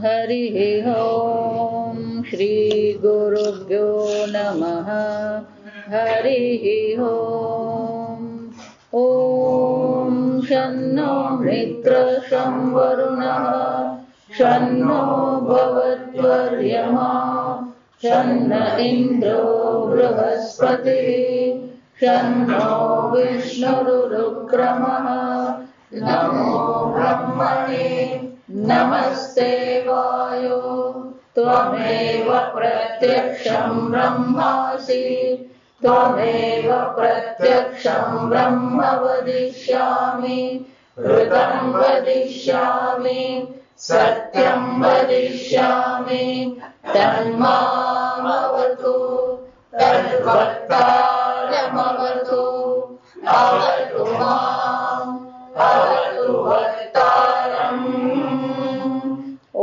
हरिः ॐ श्री गुरुभ्यो नमः। हरिः ॐ शन्नो मित्रः शं वरुणः शन्नो भवत्वर्यमा शन्न इन्द्रो बृहस्पतिः शन्नो विष्णुरुक्रमः। नमो ब्रह्मणे नमस्ते वायो त्वमेव प्रत्यक्षं ब्रह्मासि त्वमेव प्रत्यक्षं ब्रह्म वदिष्यामि ऋतं वदिष्यामि सत्यं वदिष्यामि तन्मामवतु तद्वक्तारमवतु अवतु माम् अवतु वक्तारम्। ॐ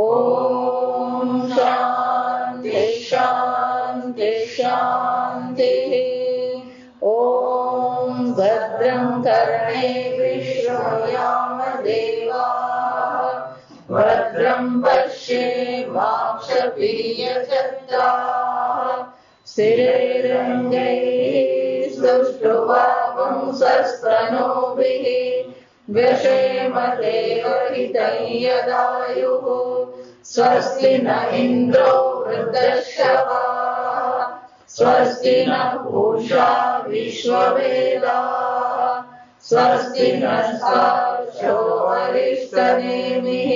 शान्ति शान्ति शान्तिः। ॐ भद्रं कर्णेभिः शृणुयाम देवाः भद्रं पश्येमाक्षभिर्यजत्राः स्थिरैरङ्गैः सुष्ठुवापुंसस्तनूभिः व्यशेम देवहितं यदायुः। स्वस्ति न इन्द्रो वृद्धश्रवाः स्वस्ति न पूषा विश्ववेदाः स्वस्ति नस्तार्क्ष्यो अरिष्टनेमिः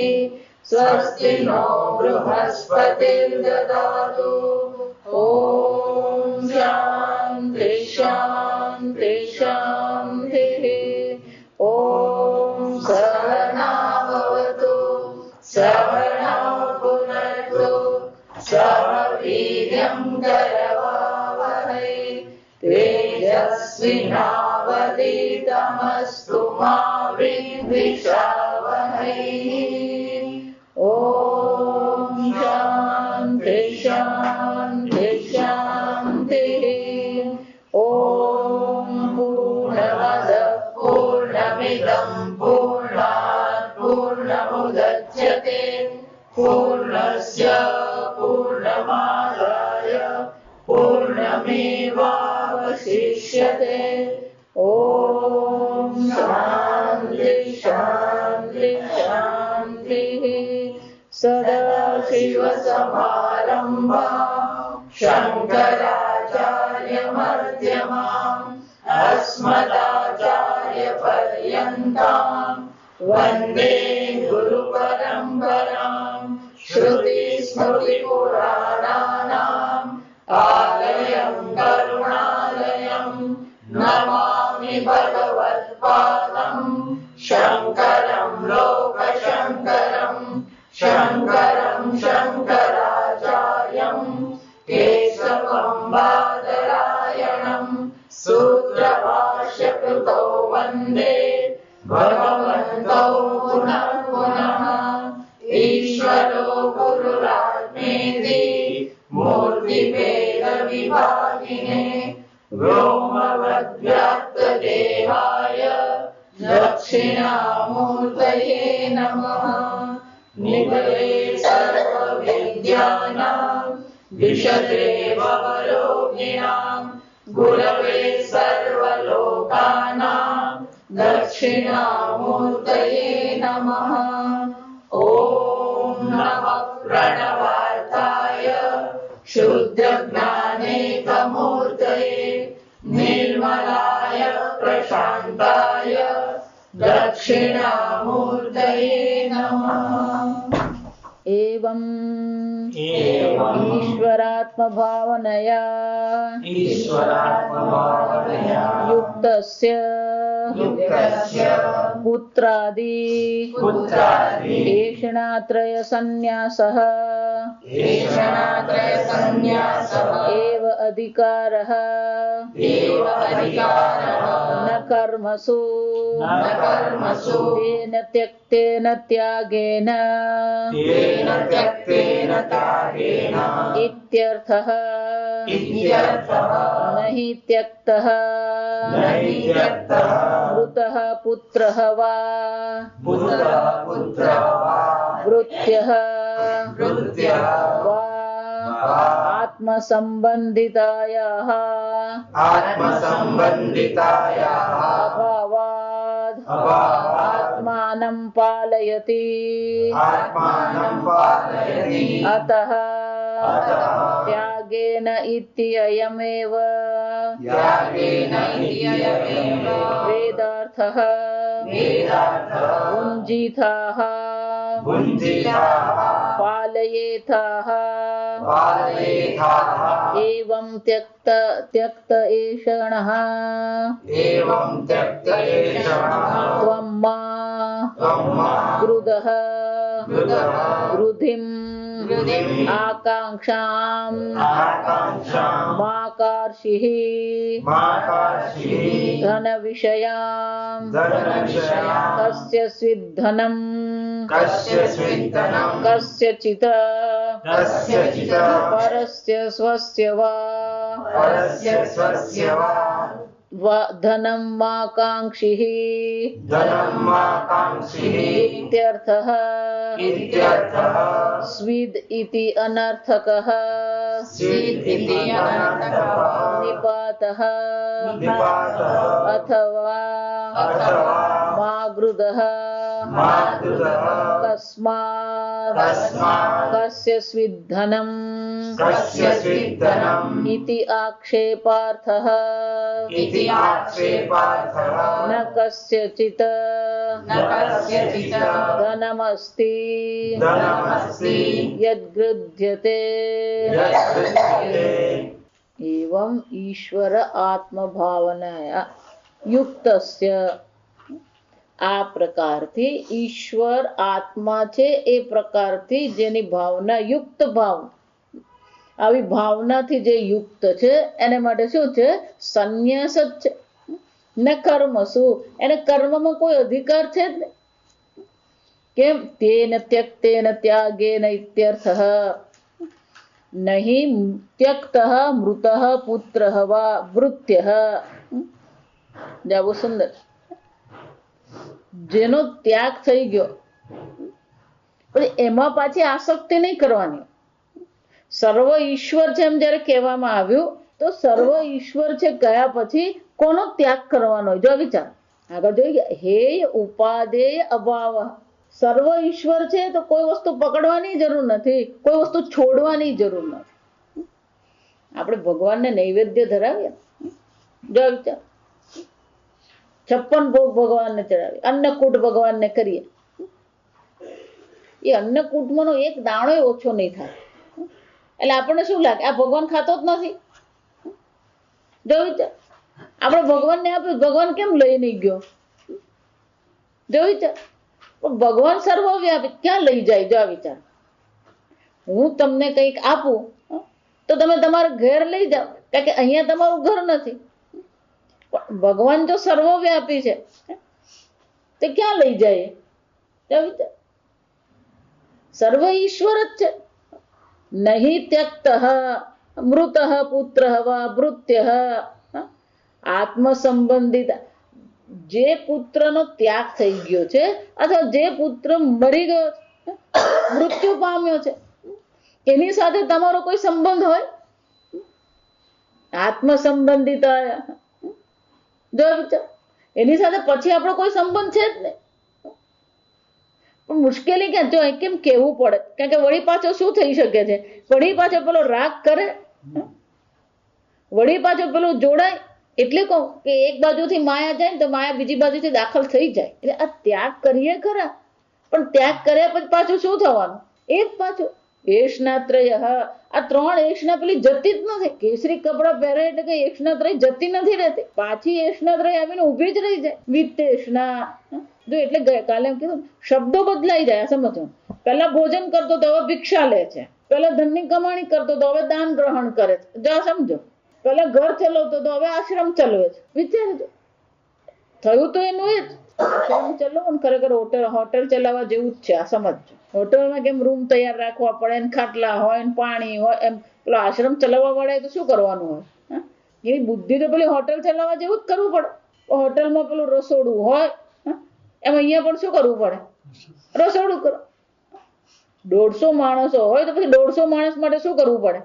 स्वस्ति नो बृहस्पतिर्ददातु। ॐ शान्ति शान्ति शान्तिः। ॐ सहना भवतु सहनौ भुनक्तु सह वीर्यं करवावहै तेजस्विनावधीतमस्तु मा विद्विषावहै। ॐ शान्ति शान्ति शान्तिः। ॐ पूर्णमदः पूर्णमिदं पूर्णात् पूर्णमुदच्यते पूर्णस्य पूर्णमादाय पूर्णमेवावशिष्यते। ॐ शान्ति शान्ति शान्तिः। सदाशिवसमारम्भां शङ्कराचार्यमध्यमाम् अस्मदाचार्यपर्यन्तां वन्दे गुरुपरम्पराम्। श्रुतिस्मृतिपुराणानाम् आलयं करुणालयं नमामि भगवत्पादं शङ्करं लोकशङ्करं शङ्करं शङ्कराचार्यं केशवं बादरायणं सूत्रभाष्यकृतौ वन्दे भगवन्तौ पुनः पुनः। ईश्वरो गुरुरात्मेति मूर्तिभेदविभागिने व्योमवद्व्याप्तदेहाय दक्षिणामूर्तये नमः। निधये सर्वविद्यानां विशदे भवरोगिणां गुरवे सर्वलोकानां दक्षिणामूर्तये नमः। ॐ नमः प्रणवार्थाय शुद्धज्ञानेकमूर्तये निर्मलाय प्रशान्ताय दक्षिणामूर्तये नमः। एवं ईश्वरात्मभावनया युक्तस्य पुत्रादि ऐषणात्रयसन्न्यासः एव अधिकारः न कर्मसु तेन त्यक्तेन त्यागेन इत्यर्थः। न हि त्यक्तः मृतः पुत्रः वा वृत्यः वृत्त्यः वा आत्मसम्बन्धितायाः आत्मसम्बन्धितायाः अभावाद् आत्मानं पालयति आत्मानं पालयति अतः अतः त्यागेन इत्ययमेव त्यागेन इत्ययमेव वेदार्थः वेदार्थः भुञ्जीथाः भुञ्जीथाः पालयेथाः पालयेथाः एवं त्यक्त एषणः एवं त्यक्त एषणः त्वं मा त्वं मा गृधः गृधः गृधिम् गृधिम् आकाङ्क्षाम् आकाङ्क्षाम् मा कार्षिः मा कार्षिः धनविषयाम् धनविषयाम् कस्य स्विद्धनम् कस्य स्विद्धनम् कस्यचित् कस्यचित् परस्य स्वस्य वा परस्य स्वस्य वा धनं मा काङ्क्षिः धनं मा काङ्क्षिः इत्यर्थः इत्यर्थः स्विद् इति अनर्थकः स्विद् इति अनर्थकः निपातः निपातः अथवा अथवा मा गृधः मा गृधः कस्मात् कस्य स्विद्धनम् कस्य स्विद्धनम् इति आक्षेपार्थः इति आक्षेपार्थः न कस्यचित् न कस्यचित् धनमस्ति धनमस्ति यद्गृह्यते यद्गृह्यते एवं ईश्वर आत्मभावनाया युक्तस्य આ પ્રકારથી ઈશ્વર આત્મા છે એ પ્રકારથી જેની ભાવના યુક્ત ભાવના આવી ભાવનાથી જે યુક્ત છે એને માટે શું છે સંન્યાસ જ છે ન કર્મ શું એને કર્મમાં કોઈ અધિકાર છે જ નહીં કેમ તેન ત્યક્તેન ત્યાગેન ઇત્યર્થઃ નહીં ત્યક્તઃ મૃતઃ પુત્રઃ વા ભૃત્યઃ જાવું સુંદર જેનો ત્યાગ થઈ ગયો પછી એમાં પાછી આસક્તિ નહીં કરવાની સર્વ ઈશ્વર છે એમ જયારે કહેવામાં આવ્યું તો સર્વ ઈશ્વર છે કયા પછી કોનો ત્યાગ કરવાનો જો વિચાર આગળ જોઈ ગયા હેય ઉપાદેય અભાવ સર્વ ઈશ્વર છે તો કોઈ વસ્તુ પકડવાની જરૂર નથી કોઈ વસ્તુ છોડવાની જરૂર નથી આપણે ભગવાનને નૈવેદ્ય ધરાવીએ જો વિચાર 56 ભોગ ભગવાનને ચડાવીએ અન્નકૂટ ભગવાનને કરીએ એ અન્નકૂટમાંનો એક દાણો ઓછો નહીં થાય એટલે આપણને શું લાગે આ ભગવાન ખાતો જ નથી જો વિચાર આપણે ભગવાનને આપ્યું ભગવાન કેમ લઈ નહીં ગયો જો વિચાર ભગવાન સર્વવ્યાપી ક્યાં લઈ જાય જો વિચાર હું તમને કંઈક આપું તો તમે તમારા ઘર લઈ જાઓ કારણ કે અહીંયા તમારું ઘર નથી ભગવાન જો સર્વવ્યાપી છે તો ક્યાં લઈ જાય સર્વ ઈશ્વર જ છે નહીં ત્યક્ત મૃત પુત્ર વા ભૃત્ય આત્મ સંબંધિત જે પુત્રનો ત્યાગ થઈ ગયો છે અથવા જે પુત્ર મરી ગયો મૃત્યુ પામ્યો છે એની સાથે તમારો કોઈ સંબંધ હોય આત્મ સંબંધિત જો વિચાર એની સાથે પછી આપણો કોઈ સંબંધ છે જ નહીં પણ મુશ્કેલી ક્યાં જો કેમ કેવું પડે કારણ કે વળી પાછો શું થઈ શકે છે વળી પાછો પેલો રાગ કરે વળી પાછો પેલો જોડાય એટલે કહું કે એક બાજુથી માયા જાય ને તો માયા બીજી બાજુથી દાખલ થઈ જાય એટલે આ ત્યાગ કરીએ ખરા પણ ત્યાગ કર્યા પછી પાછું શું થવાનું એ જ પાછું એશનાત્રય આ 3 એશના પેલી જતી જ નથી કેસરી કપડા પહેરે એટલે કે એશનાત્રય જતી નથી રહેતી પાછી એશનાત્રય આવીને ઊભી જ રહી જાય વિત્તેશના જો એટલે કાલે એમ કીધું શબ્દો બદલાઈ જાય સમજો પેલા ભોજન કરતો તો હવે ભિક્ષા લે છે પેલા ધનની કમાણી કરતો તો હવે દાન ગ્રહણ કરે છે જો સમજો પેલા ઘર ચલાવતો તો હવે આશ્રમ ચલાવે છે વિચારજો થયું તો એનું એ જ આશ્રમ ચલાવો ખરેખર હોટેલ ચલાવવા જેવું જ છે આ સમજો હોટલમાં કેમ રૂમ તૈયાર રાખવા પડે ને ખાટલા હોય ને પાણી હોય એમ પેલો આશ્રમ ચલાવવા પડે તો શું કરવાનું હોય એની બુદ્ધિ તો પેલી હોટેલ ચલાવવા જેવું જ કરવું પડે હોટલમાં પેલું રસોડું હોય એમ અહીંયા પણ શું કરવું પડે રસોડું કરો 150 માણસો હોય તો પછી 150 માણસ માટે શું કરવું પડે?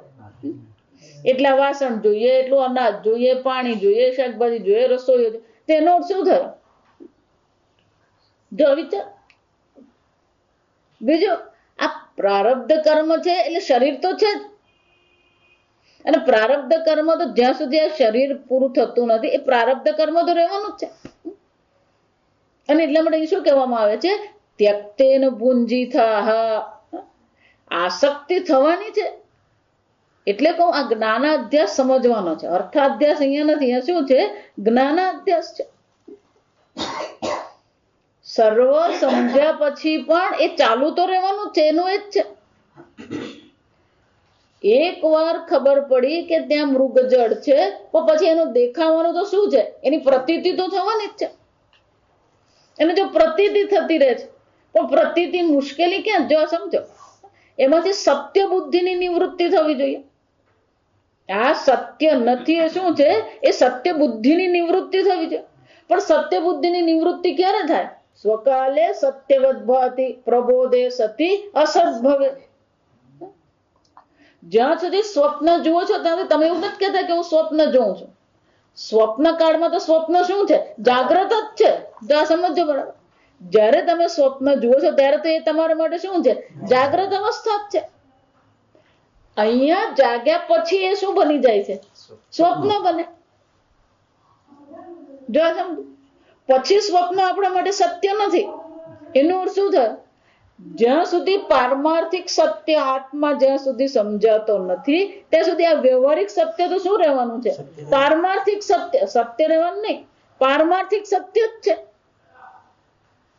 એટલા વાસણ જોઈએ, એટલું અનાજ જોઈએ, પાણી જોઈએ, શાકભાજી જોઈએ, રસોઈ જોઈએ. તેનો શું થયો? જો વિચાર. બીજું, આ પ્રારબ્ધ કર્મ છે એટલે શરીર તો છે જ, અને પ્રારબ્ધ કર્મ તો જ્યાં સુધી આ શરીર પૂરું થતું નથી એ પ્રારબ્ધ કર્મ તો રહેવાનું જ છે. અને એટલા માટે શું કહેવામાં આવે છે? ત્યક્તેન ભુંજીથાહ. આસક્તિ થવાની છે. એટલે કહું, આ જ્ઞાનાધ્યાસ સમજવાનો છે. અર્થાધ્યાસ અહીંયા નથી. અહીંયા શું છે? જ્ઞાનાધ્યાસ છે. સર્વ સમજ્યા પછી પણ એ ચાલુ તો રહેવાનું છે, એનું એ જ છે. એક વાર ખબર પડી કે ત્યાં મૃગજળ છે, તો પછી એનું દેખાવાનું તો શું છે? એની પ્રતીતિ તો થવાની જ છે. એને જો પ્રતીતિ થતી રહે છે, પણ પ્રતીતિ મુશ્કેલી ક્યાં? જો સમજો, એમાંથી સત્ય બુદ્ધિની નિવૃત્તિ થવી જોઈએ. આ સત્ય નથી એ શું છે? એ સત્ય બુદ્ધિની નિવૃત્તિ થવી છે. પણ સત્ય બુદ્ધિની નિવૃત્તિ ક્યારે થાય? સ્વકાલે સત્યવદ ભાતિ પ્રબોધે સતી અસત ભવે. જ્યાં સુધી સ્વપ્ન જુઓ છો ત્યાં તમે એવું નથી કહેતા કે હું સ્વપ્ન જોઉં છું. સ્વપ્ન કાળમાં તો સ્વપ્ન શું છે? જાગ્રત જ છે. જો આ સમજો બરાબર. જ્યારે તમે સ્વપ્ન જુઓ છો ત્યારે તો એ તમારા માટે શું છે? જાગ્રત અવસ્થા જ છે. અહીંયા જાગ્યા પછી એ શું બની જાય છે? સ્વપ્ન બને. જો આ સમજો. પછી સ્વપ્ન આપણા માટે સત્ય નથી. એનો અર્થ શું થાય? જ્યાં સુધી પારમાર્થિક સત્ય આત્મા જ્યાં સુધી સમજાતો નથી ત્યાં સુધી આ વ્યવહારિક સત્ય તો શું રહેવાનું છે? પારમાર્થિક સત્ય. સત્ય રહેવાનું નહીં, પારમાર્થિક સત્ય જ છે.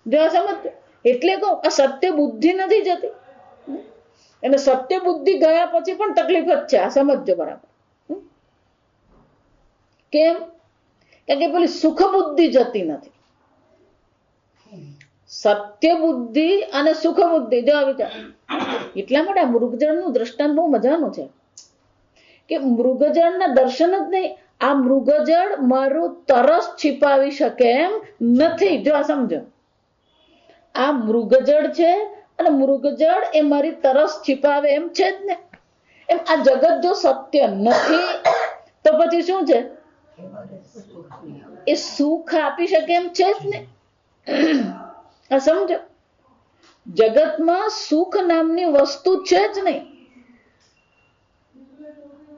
જો સમજ. એટલે કહું, આ સત્ય બુદ્ધિ નથી જતી. અને સત્ય બુદ્ધિ ગયા પછી પણ તકલીફ જ છે. આ સમજો બરાબર. કેમ? કારણ કે પેલી સુખ બુદ્ધિ જતી નથી. સત્ય બુદ્ધિ અને સુખ બુદ્ધિ જો વિચાર. એટલા માટે આ મૃગજળનું દ્રષ્ટાંત બહુ મજાનું છે કે મૃગજળના દર્શન જ નહીં, આ મૃગજળ મારું તરસ छिपाવી શકે એમ નથી. જો આ સમજો, આ મૃગજળ છે અને મૃગજળ એ મારી તરસ छिपाવે એમ છે જ ને. એમ આ જગત જો સત્ય નથી તો પછી શું છે? એ સુખ આપી શકે એમ છે જ ને. આ સમજો, જગતમાં સુખ નામની વસ્તુ છે જ નહીં.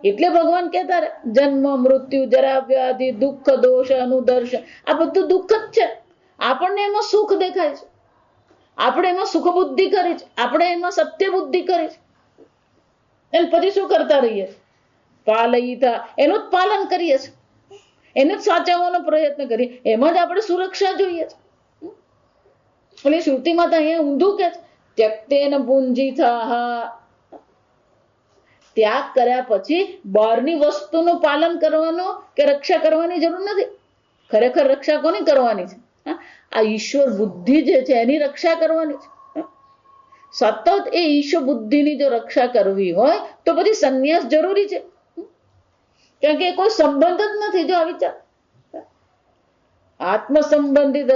એટલે ભગવાન કહેતા રહે જન્મ મૃત્યુ જરા વ્યાધિ દુઃખ દોષ અનુદર્શ. આ બધું દુઃખ જ છે. આપણને એમાં સુખ દેખાય છે, આપણે એમાં સુખ બુદ્ધિ કરી છે, આપણે એમાં સત્ય બુદ્ધિ કરી છે. એમ પછી શું કરતા રહીએ? પાલયિતા, એનું જ પાલન કરીએ છીએ, એને જ સાચવવાનો પ્રયત્ન કરીએ. એમાં જ આપણે સુરક્ષા જોઈએ છે. એટલે શ્રુતિમાં તો અહીંયા ઊંધું કે ત્યક્તેન ભુંજીથાહ. ત્યાગ કર્યા પછી બહારની વસ્તુનું પાલન કરવાનું કે રક્ષા કરવાની જરૂર નથી. ખરેખર રક્ષા કોની કરવાની છે? આ ઈશ્વર બુદ્ધિ જે છે એની રક્ષા કરવાની છે. સતત એ ઈશ્વર બુદ્ધિની જો રક્ષા કરવી હોય તો પછી સંન્યાસ જરૂરી છે. કારણ કે કોઈ સંબંધ જ નથી. જો આ વિચાર, આત્મ સંબંધિત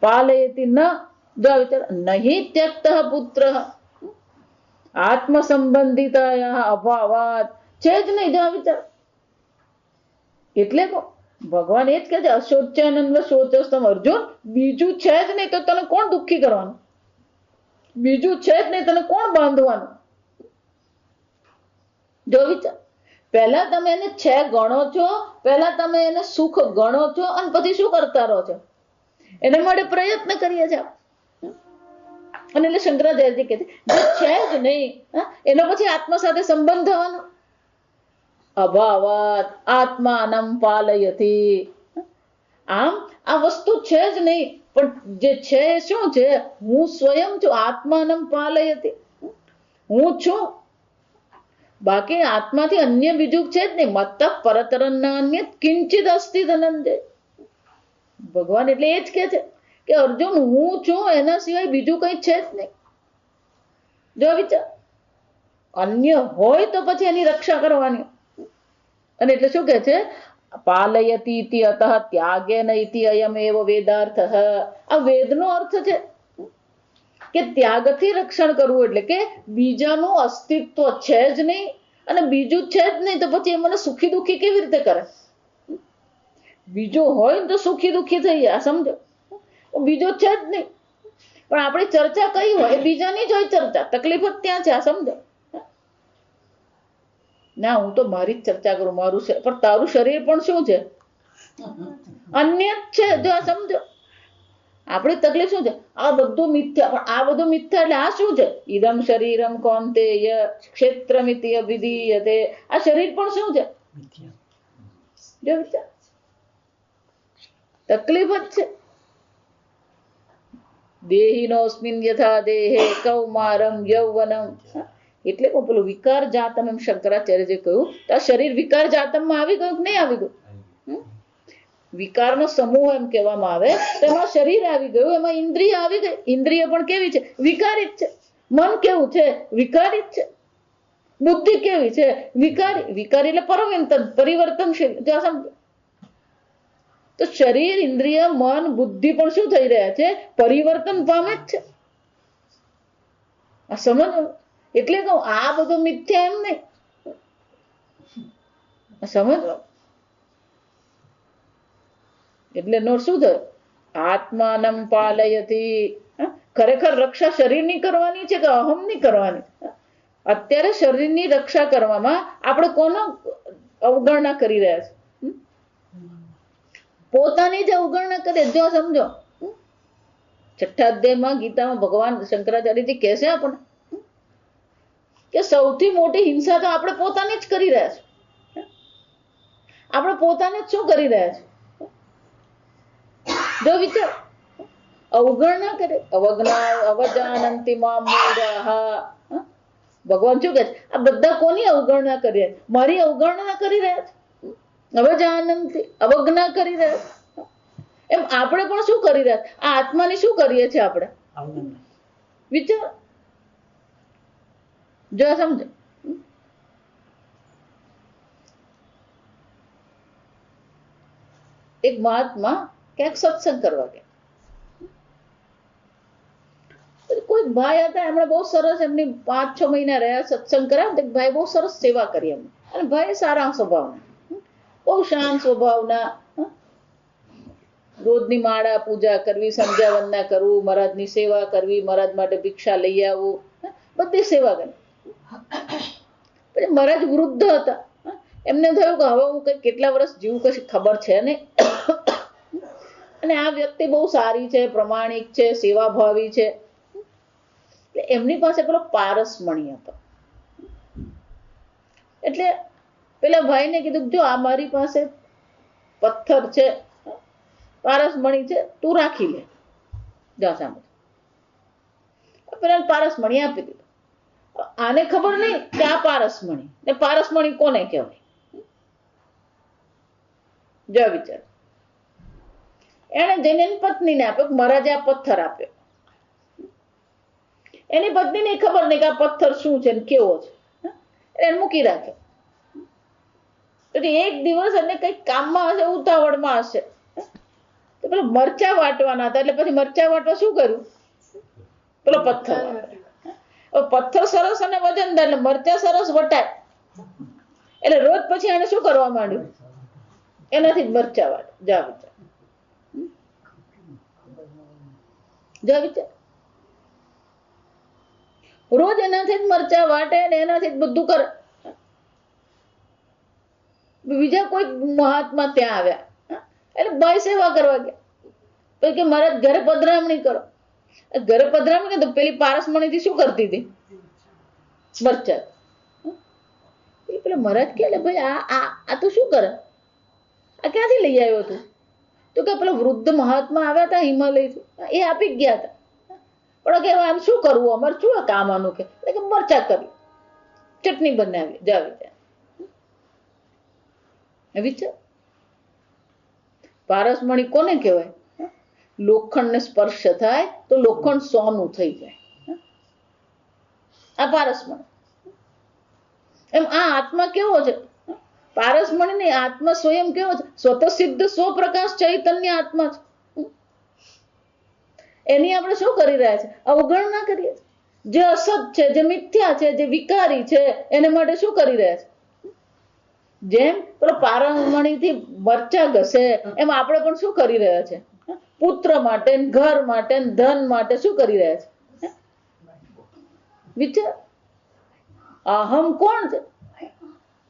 પાલયતિ ન. જો આ વિચાર, નહીં ત્યક્ત પુત્ર આત્મ સંબંધિતા અભાવાત છે જ નહીં. જો આ વિચાર. એટલે ભગવાન એ જ કહે છે અશોચાનંદ શોચસ્તમ. અર્જુન, બીજું છે જ નહીં તો તને કોણ દુઃખી કરવાનું? બીજું છે જ નહીં તને કોણ બાંધવાનું? જો વિચાર. પહેલા તમે એને છે ગણો છો, પહેલા તમે એને સુખ ગણો છો અને પછી શું કરતા રહો છો? એના માટે પ્રયત્ન કરીએ છીએ. અને એટલે શંકરાચાર્યજી કહે છે જે છે જ નહીં એનો પછી આત્મા સાથે સંબંધ થવાનો. અભાવાત આત્માનમ પાલયતી. આમ આ વસ્તુ છે જ નહીં, પણ જે છે શું છે? હું સ્વયં છું. આત્માનમ પાલયતી, હું છું. બાકી આત્માથી અન્ય બીજું છે જ નહીં. મત્ત પરતરન્ન અન્ય કિંચિત અસ્તિ ધનંજય. ભગવાન એટલે એ જ કે છે કે અર્જુન, હું છું, એના સિવાય બીજું કઈ છે જ નહીં. જો વિચાર, અન્ય હોય તો પછી એની રક્ષા કરવાની. અને એટલે શું કે છે? પાલયતી ઇતિ અતઃ ત્યાગેન ઇતિ અયમ એવ વેદાર્થ. આ વેદનો અર્થ છે. કે ત્યાગથી રક્ષણ કરવું એટલે કે બીજાનું અસ્તિત્વ છે જ નહીં અને બીજું છે જ નહીં તો પછી એ મને સુખી દુઃખી કેવી રીતે કરે? બીજો હોય ને તો સુખી દુઃખી થઈ જાય, સમજો. બીજો છે જ નહીં પણ આપણી ચર્ચા કઈ હોય બીજાની જ હોય ચર્ચા, તકલીફ જ ત્યાં છે, સમજો. ના હું તો મારી જ ચર્ચા કરું, મારું છે, પણ તારું શરીર પણ શું છે? અન્ય જ છે. જો આ સમજો, આપણી તકલીફ શું છે? આ બધું મિથ્યા. પણ આ બધું મિથ્યા એટલે આ શું છે? ઇદમ શરીરમ કૌંતેય ક્ષેત્રમિતિ અભિધીયતે. આ શરીર પણ શું છે? જો વિચાર, તકલીફ જ છે. દેહિનોસ્મિન યથા દેહે કૌમારમ યૌવનમ. એટલે પેલું વિકાર જાતમ, એમ શંકરાચાર્ય કહ્યું તો આ શરીર વિકાર જાતમમાં આવી ગયું કે નહીં આવી ગયું? વિકારનો સમૂહ એમ કહેવામાં આવે તો એમાં શરીર આવી ગયું, એમાં ઇન્દ્રિય આવી ગઈ. ઇન્દ્રિય પણ કેવી છે? વિકારિત છે. મન કેવું છે? વિકારિત છે. બુદ્ધિ કેવી છે? વિકારી. વિકારી એટલે પરિવર્તનશીલ. જો સમજો તો શરીર, ઇન્દ્રિય, મન, બુદ્ધિ પણ શું થઈ રહ્યા છે? પરિવર્તન પામે જ છે. આ સમજો. એટલે કહું આ બધું મિથ્યા એમ નહીં, સમજો. એટલે નો શું થયું? આત્માનમ પાલયતી. ખરેખર રક્ષા શરીરની કરવાની છે કે અહમની કરવાની? અત્યારે શરીરની રક્ષા કરવામાં આપણે કોનો અવગણના કરી રહ્યા છે? પોતાની જ અવગણના કરે. જો સમજો, 6ઠ્ઠા અધ્યાયમાં ગીતામાં ભગવાન શંકરાચાર્યજી કહે છે આપણે કે સૌથી મોટી હિંસા તો આપણે પોતાની જ કરી રહ્યા છે. આપણે પોતાને જ શું કરી રહ્યા છે? જો વિચાર, અવગણના કરે. અવજાનંતિ મામ મૂઢાઃ. ભગવાન શું કહે છે? આ બધા કોની અવગણના કરી રહ્યા છે? મારી અવગણના કરી રહ્યા છે. અવજાનંતિ, અવજ્ઞા કરી રહ્યા છે. એમ આપણે પણ શું કરી રહ્યા છે? આ આત્માની શું કરીએ છીએ આપણે? વિચાર, જો સમજો. એક મહાત્મા ક્યાંક સત્સંગ કરવા ગયા. કોઈ ભાઈ હતા, એમણે બહુ સરસ, એમની 5-6 મહિના રહ્યા, સત્સંગ કર્યા. ભાઈ બહુ સરસ સેવા કરી એમને. અને ભાઈ સારા સ્વભાવના, બહુ શાંત સ્વભાવના. રોજની માળા પૂજા કરવી, સંધ્યા વંદના કરવું, મહારાજની સેવા કરવી, મહારાજ માટે ભિક્ષા લઈ આવવું, બધી સેવા કરી. પછી મહારાજ વૃદ્ધ હતા. એમને થયું કે હવે હું કઈ કેટલા વર્ષ જીવું કશી ખબર છે નહીં. અને આ વ્યક્તિ બહુ સારી છે, પ્રમાણિક છે, સેવાભાવી છે. એમની પાસે પેલો પારસમણી હતો. એટલે પેલા ભાઈને કીધું, જો આ મારી પાસે પથ્થર છે, પારસમણી છે, તું રાખી લે. જા સામે પેલા પારસમણી આપી દીધું. આને ખબર નહીં કે આ પારસમણી ને પારસમણી કોને કહેવાય. જો વિચાર, એને જઈને એની પત્નીને આપ્યો. મહારાજે આ પથ્થર આપ્યો. એની પત્નીને ખબર નહીં કે આ પથ્થર શું છે ને કેવો છે. એને મૂકી રાખ્યો. એક દિવસ એને કઈક કામમાં હશે, ઉતાવળમાં હશે, તો પેલો મરચા વાટવાના હતા. એટલે પછી મરચા વાટવા શું કર્યું? પેલો પથ્થર. પથ્થર સરસ અને વજનદાર, એટલે મરચા સરસ વટાય. એટલે રોજ પછી એને શું કરવા માંડ્યું? એનાથી જ મરચા વાટ. જા વિચાર, જા વિચાર. રોજ એનાથી જ મરચા વાટે ને એનાથી જ બધું કરે. બીજા કોઈ મહાત્મા ત્યાં આવ્યા, એટલે ભાઈ સેવા કરવા ગયા. તો કે મહારાજ ઘરે પધરામણી કરો. ઘરે પધરામણી તો પેલી પારસમણીથી શું કરતી હતી? મરચા. પેલા મહારાજ કે ભાઈ આ તો શું કરે? આ ક્યાંથી લઈ આવ્યો તું? તો કે પેલા વૃદ્ધ મહાત્મા આવ્યા હતા હિમાલયથી, એ આપી ગયા હતા. પણ કે આમ શું કરવું, અમારે શું કામ આનું? કે મરચા કરી, ચટણી બનાવી. જા વિચાર, વિચાર. પારસમણી કોને કહેવાય? લોખંડ ને સ્પર્શ થાય તો લોખંડ સોનું થઈ જાય. આ પારસમણી. એમ આ આત્મા કેવો છે? પારસમણી ની આત્મા સ્વયં કેવો છે? સ્વતઃ સિદ્ધ સ્વપ્રકાશ ચૈતન્ય આત્મા છે. એની આપણે શું કરી રહ્યા છે? અવગણના કરીએ છીએ. જે અસત છે, જે મિથ્યા છે, જે વિકારી છે, એને માટે શું કરી રહ્યા છે? જેમ પેલો પારણમણીથી મરચા ઘસે એમ આપણે પણ શું કરી રહ્યા છે? પુત્ર માટે, ઘર માટે, ધન માટે શું કરી રહ્યા છે? વિચાર. અહમ કોણ છે?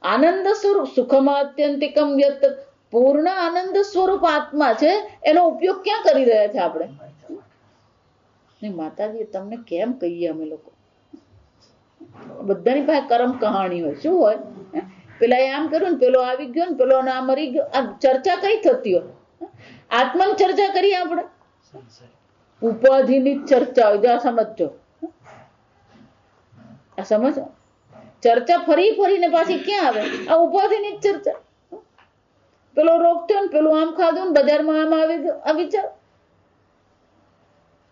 આનંદ સ્વરૂપ, સુખમાં અત્યંતિકમ વ્યક્ત, પૂર્ણ આનંદ સ્વરૂપ આત્મા છે. એનો ઉપયોગ ક્યાં કરી રહ્યા છે આપણે? માતાજી તમને કેમ કહીએ અમે લોકો? બધાની પાસે કર્મ કહાણી હોય. શું હોય? પેલા આમ કર્યું ને પેલો આવી ગયો ને પેલો આ મરી ગયો. આ ચર્ચા કઈ થતી હોય? આત્માની ચર્ચા કરીએ આપણે. ઉપાધિની ચર્ચા હોય. જો આ સમજો, આ સમજો. ચર્ચા ફરી ફરીને પાછી ક્યાં આવે? આ ઉપાધિની જ ચર્ચા. પેલો રોગ થયો ને પેલું આમ ખાધું ને બજારમાં આમ આવી ગયું. આ વિચાર.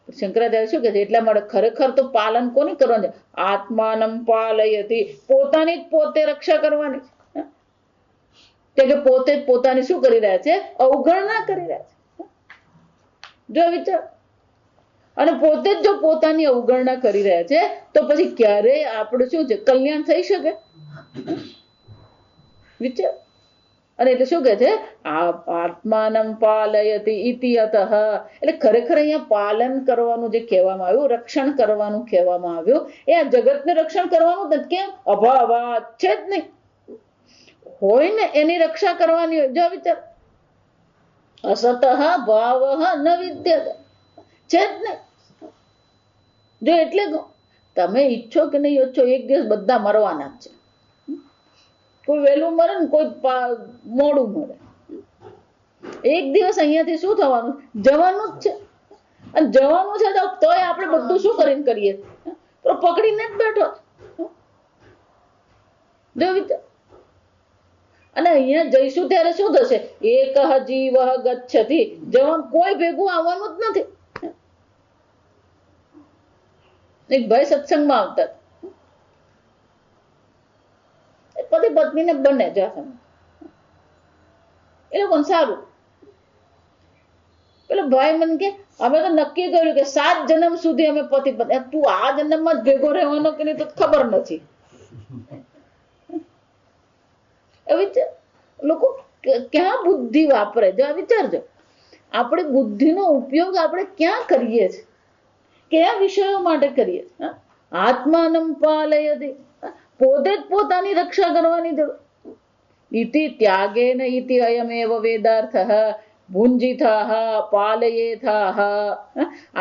શંકરાચાર્ય શું કે છે? એટલા માટે ખરેખર તો પાલન કોની કરવાનું છે? આત્માનમ પાલયતિ, પોતાની જ પોતે રક્ષા કરવાની છે. કે પોતે જ પોતાની શું કરી રહ્યા છે? અવગણના કરી રહ્યા છે. જો વિચાર. અને પોતે જ જો પોતાની અવગણના કરી રહ્યા છે તો પછી ક્યારેય આપણું શું છે? કલ્યાણ થઈ શકે? વિચાર. અને એટલે શું કે છે? આત્માનમ પાલયતિ ઇતિ અતઃ. એટલે ખરેખર અહીંયા પાલન કરવાનું જે કહેવામાં આવ્યું, રક્ષણ કરવાનું કહેવામાં આવ્યું, એ આ જગતને રક્ષણ કરવાનું નથી. કેમ? અભાવાત છે જ નહીં. હોય ને એની રક્ષા કરવાની હોય. જો વિચાર. અસતઃ ભાવ ન વિદ્યતે, છે જ નહીં. જો એટલે તમે ઈચ્છો કે નહીં ઈચ્છો, એક દિવસ બધા મરવાના જ છે. કોઈ વહેલું મરે ને કોઈ મોડું મરે. એક દિવસ અહીંયાથી શું થવાનું? જવાનું જ છે. અને જવાનું છે તોય આપણે બધું શું કરીને કરીએ? તો પકડીને જ બેઠો. જો વિચાર. અને અહીંયા જઈશું ત્યારે શું થશે? એક જીવ ગચ્છતિ. જવાનું કોઈ ભેગું આવવાનું જ નથી. એક ભાઈ સત્સંગમાં આવતા, પતિ પત્નીને બંને જશે. એ લોકો સારું. પેલો ભાઈ મને કે અમે તો નક્કી કર્યું કે 7 જન્મ સુધી અમે પતિ પત્ની. તું આ જન્મમાં જ ભેગો રહેવાનો કે નહીં તો ખબર નથી. લોકો ક્યાં બુદ્ધિ વાપરે? જો વિચારજો. આપણે બુદ્ધિનો ઉપયોગ આપણે ક્યાં કરીએ છીએ? કયા વિષયો માટે કરીએ? આત્માનમ પાલયતિ, પોતે જ પોતાની રક્ષા કરવાની જરૂર. ઇતિ ત્યાગેન ઇતિ અયમેવ વેદાર્થઃ ભુંજિથાઃ પાલયેથાઃ.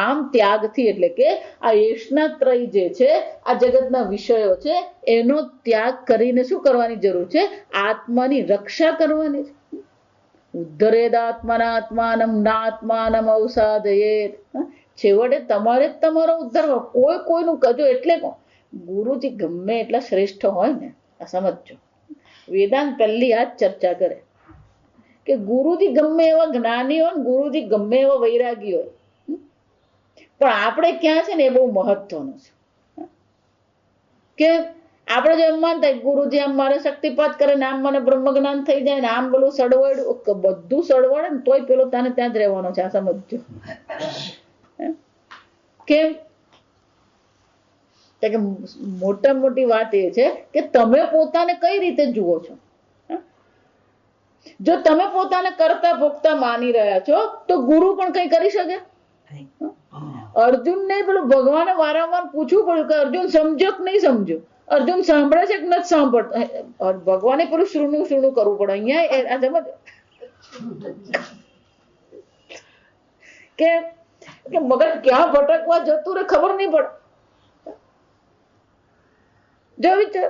આમ ત્યાગથી એટલે કે આ એષણાત્રય જે છે, આ જગતના વિષયો છે, એનો ત્યાગ કરીને શું કરવાની જરૂર છે? આત્માની રક્ષા કરવાની છે. ઉદ્ધરેદ આત્માનમ નાત્માનમ અવસાદયેત. છેવટે તમારે જ તમારો ઉદ્ધાર. કોઈ કોઈનું કજો. એટલે ગુરુજી ગમે એટલા શ્રેષ્ઠ હોય ને, આ સમજો. વેદાંત પહેલી આ જ ચર્ચા કરે કે ગુરુજી ગમે એવા જ્ઞાની હોય, ગુરુજી ગમે એવા વૈરાગી હોય, પણ આપણે ક્યાં છે ને એ બહુ મહત્વનું છે. કે આપણે જો એમ માનતા ગુરુજી આમ મારે શક્તિપાત કરે ને આમ મને બ્રહ્મ જ્ઞાન થઈ જાય ને આમ પેલું સડવડ્યું, બધું સડવડે ને તોય પેલો તને ત્યાં જ રહેવાનો છે. આ સમજો. કેમ? કે મોટા મોટી વાત એ છે કે તમે પોતાને કઈ રીતે જુઓ છો. જો તમે પોતાને કરતા ભોગતા માની રહ્યા છો તો ગુરુ પણ કઈ કરી શકે? અર્જુનને પેલું ભગવાને વારંવાર પૂછવું પડ્યું કે અર્જુન સમજો કે નહીં સમજો. અર્જુન સાંભળે છે કે નથી સાંભળતો? ભગવાને પેલું શ્રુણું શ્રુણું કરવું પડે. અહીંયા સમજ કે મગજ ક્યાં ભટકવા જતું રે ખબર નહીં પડે. જો વિચાર.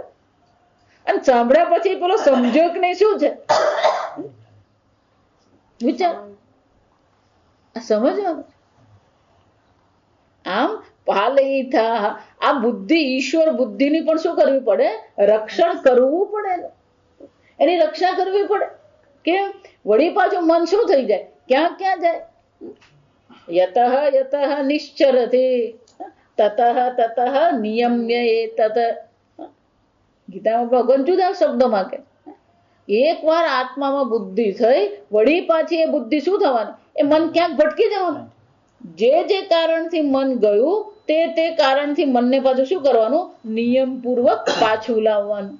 અને સાંભળ્યા પછી પેલો સમજો કે નહીં શું છે? વિચાર. સમજવાનું. આમ પાલયિથા, આ બુદ્ધિ, ઈશ્વર બુદ્ધિની પણ શું કરવી પડે? રક્ષણ કરવું પડે. એની રક્ષા કરવી પડે. કેમ? વળી પાછું મન શું થઈ જાય? ક્યાં ક્યાં જાય? યતઃ યતઃ નિશ્ચરતિ તતઃ તતઃ નિયમ્ય એતત. ગીતામાં ભગવાન જુદા શબ્દોમાં કે એકવાર આત્મામાં બુદ્ધિ થઈ, વળી પાછી એ બુદ્ધિ શું થવાની? એ મન ક્યાંક ભટકી જવાનું. જે કારણથી મન ગયું તે કારણથી મનને પાછું શું કરવાનું? નિયમપૂર્વક પાછું લાવવાનું.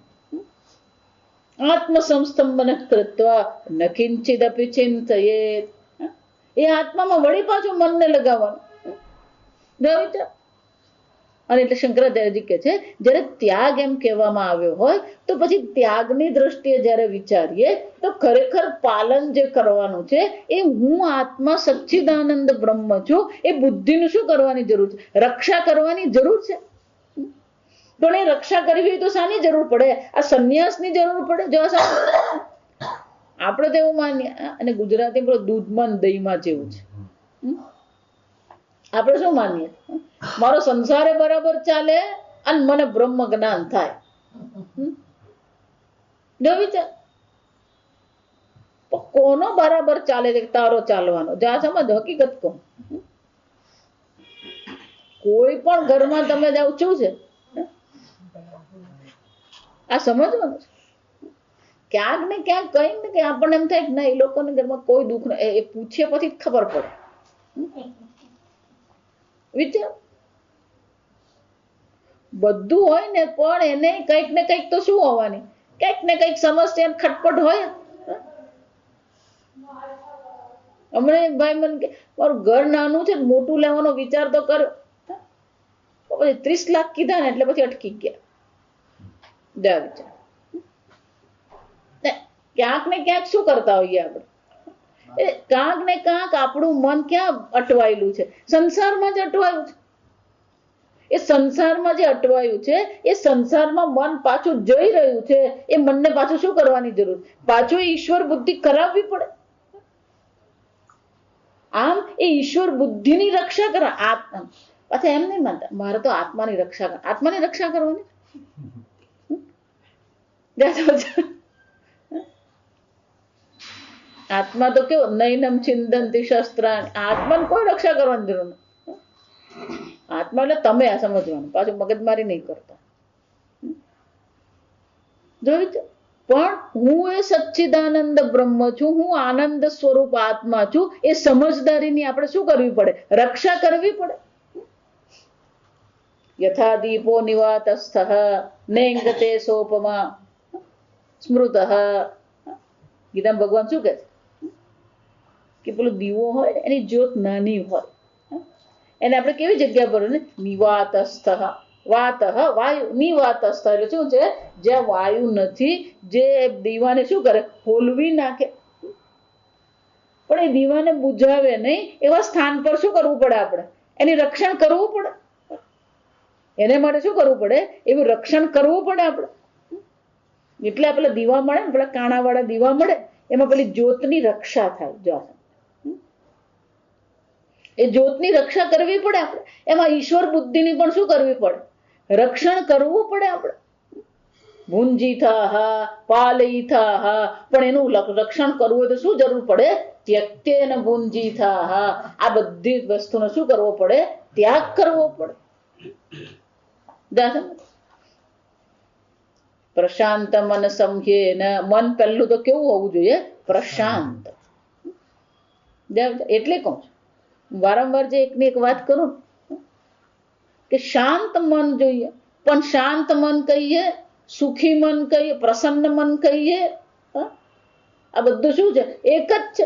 આત્મસંસ્તંભન કૃત્વા ન કિંચિદપી ચિંતયેત. એ આત્મામાં વળી પાછું મનને લગાવવાનું. અને એટલે શંકરાચાર્યજી કહે છે જ્યારે ત્યાગ એમ કહેવામાં આવ્યો હોય તો પછી ત્યાગની દ્રષ્ટિએ જ્યારે વિચારીએ તો ખરેખર પાલન જે કરવાનું છે એ હું આત્મા સચ્ચિદાનંદ બ્રહ્મ છું એ બુદ્ધિનું શું કરવાની જરૂર છે? રક્ષા કરવાની જરૂર છે. પણ એ રક્ષા કરવી હોય તો શાની જરૂર પડે? આ સંન્યાસની જરૂર પડે. જો આપણે તો એવું માનીએ, અને ગુજરાતી દૂધમાં દહીંમાં જેવું છે. આપણે શું માનીએ? મારો સંસારે બરાબર ચાલે અને મને બ્રહ્મ જ્ઞાન થાય. જો વિચાર કોનો બરાબર ચાલે છે? તારો ચાલવાનો. જા સમજ, હકીકત કહું. કોઈ પણ ઘરમાં તમે જાઓ શું છે આ સમજવાનું છે. ક્યાંક ને ક્યાંક કઈ ને કે આપણને એમ થાય કે ના, એ લોકોને ઘરમાં કોઈ દુઃખ નહીં. એ પૂછીએ પછી ખબર પડે. વિચાર, બધું હોય ને પણ એને કંઈક ને કંઈક તો શું હોવાની? કંઈક ને કંઈક સમસ્યા ખટપટ હોય. હમણાં એક ભાઈ મને કે મારું ઘર નાનું છે, મોટું લેવાનો વિચાર તો કર્યો, પછી 30 લાખ કીધા ને એટલે પછી અટકી ગયા. વિચાર, ક્યાંક ને ક્યાંક શું કરતા હોઈએ આપણે? એ ક્યાંક ને ક્યાંક આપણું મન ક્યાં અટવાયેલું છે? સંસારમાં જ અટવાયું છે. એ સંસારમાં જે અટવાયું છે એ સંસારમાં મન પાછું જઈ રહ્યું છે. એ મનને પાછું શું કરવાની જરૂર? પાછું ઈશ્વર બુદ્ધિ કરાવવી પડે. આમ એ ઈશ્વર બુદ્ધિની રક્ષા કરવા આત્મા પાછા એમ નહીં માનતા મારે તો આત્માની રક્ષા કર. આત્માની રક્ષા કરવાની આત્મા તો કેવો નૈનમ ચિંદંતી શસ્ત્રાણી. આત્માને કોઈ રક્ષા કરવાની જરૂર નથી. આત્મા એટલે તમે આ સમજવાનું, પાછું મગજમારી નહીં કરતા. જોયું છે? પણ હું એ સચ્ચિદાનંદ બ્રહ્મ છું, હું આનંદ સ્વરૂપ આત્મા છું. એ સમજદારીની આપણે શું કરવી પડે? રક્ષા કરવી પડે. યથા દીપો નિવાતસ્થ નેંગતે સોપમા સ્મૃત. ગીતામાં ભગવાન શું કહે છે કે પેલો દીવો હોય એની જ્યોત નાની હોય, એને આપણે કેવી જગ્યા પર નિવાતસ્થ. વાત વાયુ નિવાતસ્થ એટલે શું છે? જ્યાં વાયુ નથી, જે દીવાને શું કરે? હોલવી નાખે. પણ એ દીવાને બુઝાવે નહીં એવા સ્થાન પર શું કરવું પડે? આપણે એની રક્ષણ કરવું પડે. એને માટે શું કરવું પડે? એવું રક્ષણ કરવું પડે આપણે. એટલે પેલા દીવા મળે ને, પેલા કાણાવાળા દીવા મળે, એમાં પેલી જ્યોતની રક્ષા થાય. જો એ જ્યોતની રક્ષા કરવી પડે આપણે. એમાં ઈશ્વર બુદ્ધિની પણ શું કરવી પડે? રક્ષણ કરવું પડે આપણે. ભુંજીથા પાલયિથા. પણ એનું રક્ષણ કરવું હોય તો શું જરૂર પડે? ત્યક્તેન ભુંજીથા. આ બધી વસ્તુનો શું કરવો પડે? ત્યાગ કરવો પડે. પ્રશાંત મન સમજેન. મન પહેલું તો કેવું હોવું જોઈએ? પ્રશાંત. એટલે કહું છું વારંવાર જે એકની એક વાત કરું કે શાંત મન જોઈએ. પણ શાંત મન કહીએ, સુખી મન કહીએ, પ્રસન્ન મન કહીએ, આ બધું શું છે? એક જ છે.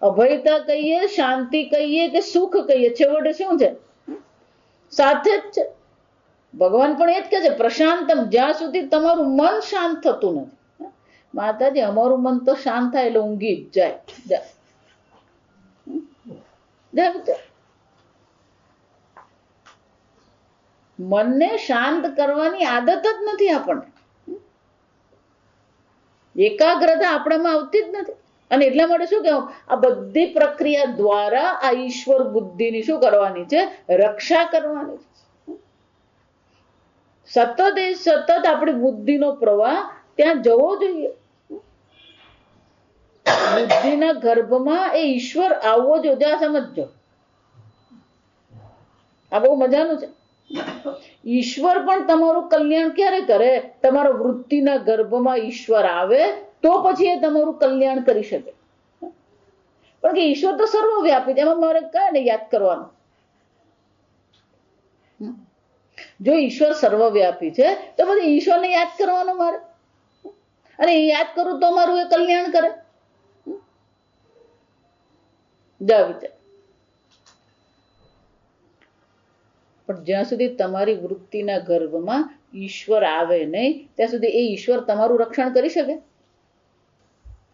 અભયતા કહીએ, શાંતિ કહીએ કે સુખ કહીએ, છેવટે શું છે? સાથે જ છે. ભગવાન પણ એ જ કહે છે પ્રશાંતમ. જ્યાં સુધી તમારું મન શાંત થતું નથી. માતાજી અમારું મન તો શાંત થાય એટલે ઊંઘી જ જાય. મનને શાંત કરવાની આદત જ નથી આપણને. એકાગ્રતા આપણામાં આવતી જ નથી. અને એટલા માટે શું કહેવું? આ બધી પ્રક્રિયા દ્વારા આ ઈશ્વર બુદ્ધિની શું કરવાની છે? રક્ષા કરવાની છે. સતત આપણી બુદ્ધિનો પ્રવાહ ત્યાં જવો જોઈએ. બુદ્ધિના ગર્ભમાં એ ઈશ્વર આવવો જોઈએ. સમજજો, આ બહુ મજાનું છે. ઈશ્વર પણ તમારું કલ્યાણ ક્યારે કરે? તમારા વૃત્તિના ગર્ભમાં ઈશ્વર આવે તો પછી એ તમારું કલ્યાણ કરી શકે. પણ કે ઈશ્વર તો સર્વવ્યાપી છે, એમાં મારે કયા ને યાદ કરવાનું? જો ઈશ્વર સર્વવ્યાપી છે તો પછી ઈશ્વરને યાદ કરવાનો મારે, અને એ યાદ કરું તો મારું એ કલ્યાણ કરે. જા વિચાર. પણ જ્યાં સુધી તમારી વૃત્તિના ગર્ભમાં ઈશ્વર આવે નહીં ત્યાં સુધી એ ઈશ્વર તમારું રક્ષણ કરી શકે?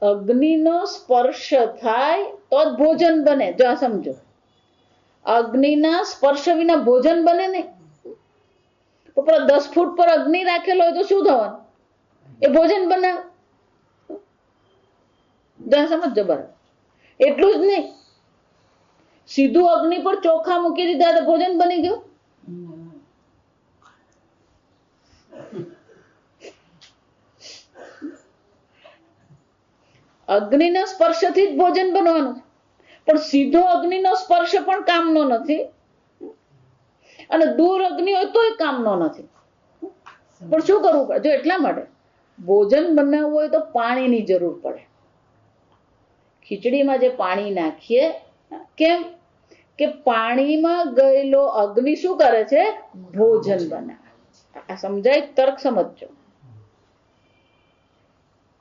અગ્નિનો સ્પર્શ થાય તો જ ભોજન બને. જો આ સમજો, અગ્નિના સ્પર્શ વિના ભોજન બને નહીં. ઉપર 10 ફૂટ પર અગ્નિ રાખેલો હોય તો શું થવાનું? એ ભોજન બનાવે. સમજો બરાબર. એટલું જ નહીં, સીધું અગ્નિ પર ચોખા મૂકી દીધા તો ભોજન બની ગયું? અગ્નિના સ્પર્શથી જ ભોજન બનવાનું, પણ સીધો અગ્નિનો સ્પર્શ પણ કામનો નથી, અને દૂર અગ્નિ હોય તોય કામનો નથી. પણ શું કરવું પડે? જો એટલા માટે ભોજન બનાવવું હોય તો પાણીની જરૂર પડે. ખીચડીમાં જે પાણી નાખીએ, કેમ કે પાણીમાં ગયેલો અગ્નિ શું કરે છે? ભોજન બનાવે. આ સમજાય? તર્ક સમજજો.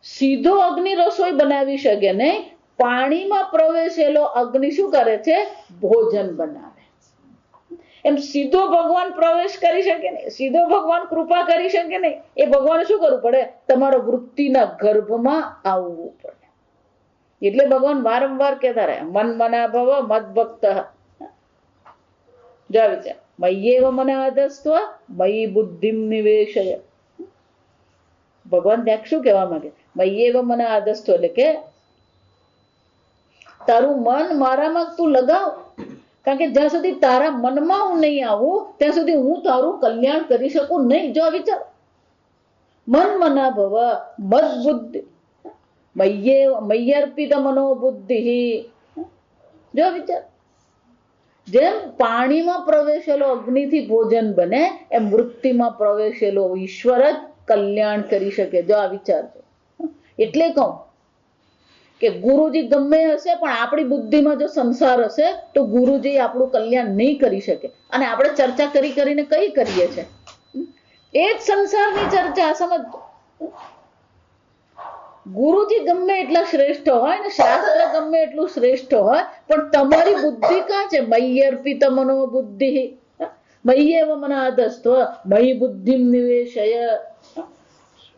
સીધો અગ્નિ રસોઈ બનાવી શકે નહીં, પાણીમાં પ્રવેશેલો અગ્નિ શું કરે છે? ભોજન બનાવે. એમ સીધો ભગવાન પ્રવેશ કરી શકે નહીં, સીધો ભગવાન કૃપા કરી શકે નહીં. એ ભગવાને શું કરવું પડે? તમારો વૃત્તિના ગર્ભમાં આવવું પડે. એટલે ભગવાન વારંવાર કહેતા રહે, મન મના ભવ મદ ભક્ત. જો વિચાર, મય્યેવ મના અધસ્ત્વ મયી બુદ્ધિમ નિવેશય. ભગવાન ત્યાં શું કહેવા માંગે? મય્યેવ મના અધસ્ત્વ એટલે કે તારું મન મારામાં તું લગાવ, કારણ કે જ્યાં સુધી તારા મનમાં હું નહીં આવું ત્યાં સુધી હું તારું કલ્યાણ કરી શકું નહીં. જો વિચાર, મન મના ભવ મદ બુદ્ધિ મય્યર્પિત મનોબુદ્ધિ. જો વિચાર, જેમ પાણીમાં પ્રવેશેલો અગ્નિથી ભોજન બને એમ વૃત્તિમાં પ્રવેશેલો ઈશ્વર જ કલ્યાણ કરી શકે. જો આ વિચાર છે. એટલે કહું કે ગુરુજી ગમે હશે પણ આપણી બુદ્ધિમાં જો સંસાર હશે તો ગુરુજી આપણું કલ્યાણ નહીં કરી શકે. અને આપણે ચર્ચા કરી કરીને કઈ કરીએ છીએ? એ જ સંસારની ચર્ચા. સમજો, ગુરુજી ગમે એટલા શ્રેષ્ઠ હોય ને શાસ્ત્ર ગમે એટલું શ્રેષ્ઠ હોય, પણ તમારી બુદ્ધિ કાં છે? મય્યર્પિત મનોબુદ્ધિ મય્યેવ મનાધસ્ત્વ મયી બુદ્ધિમ નિવેશય.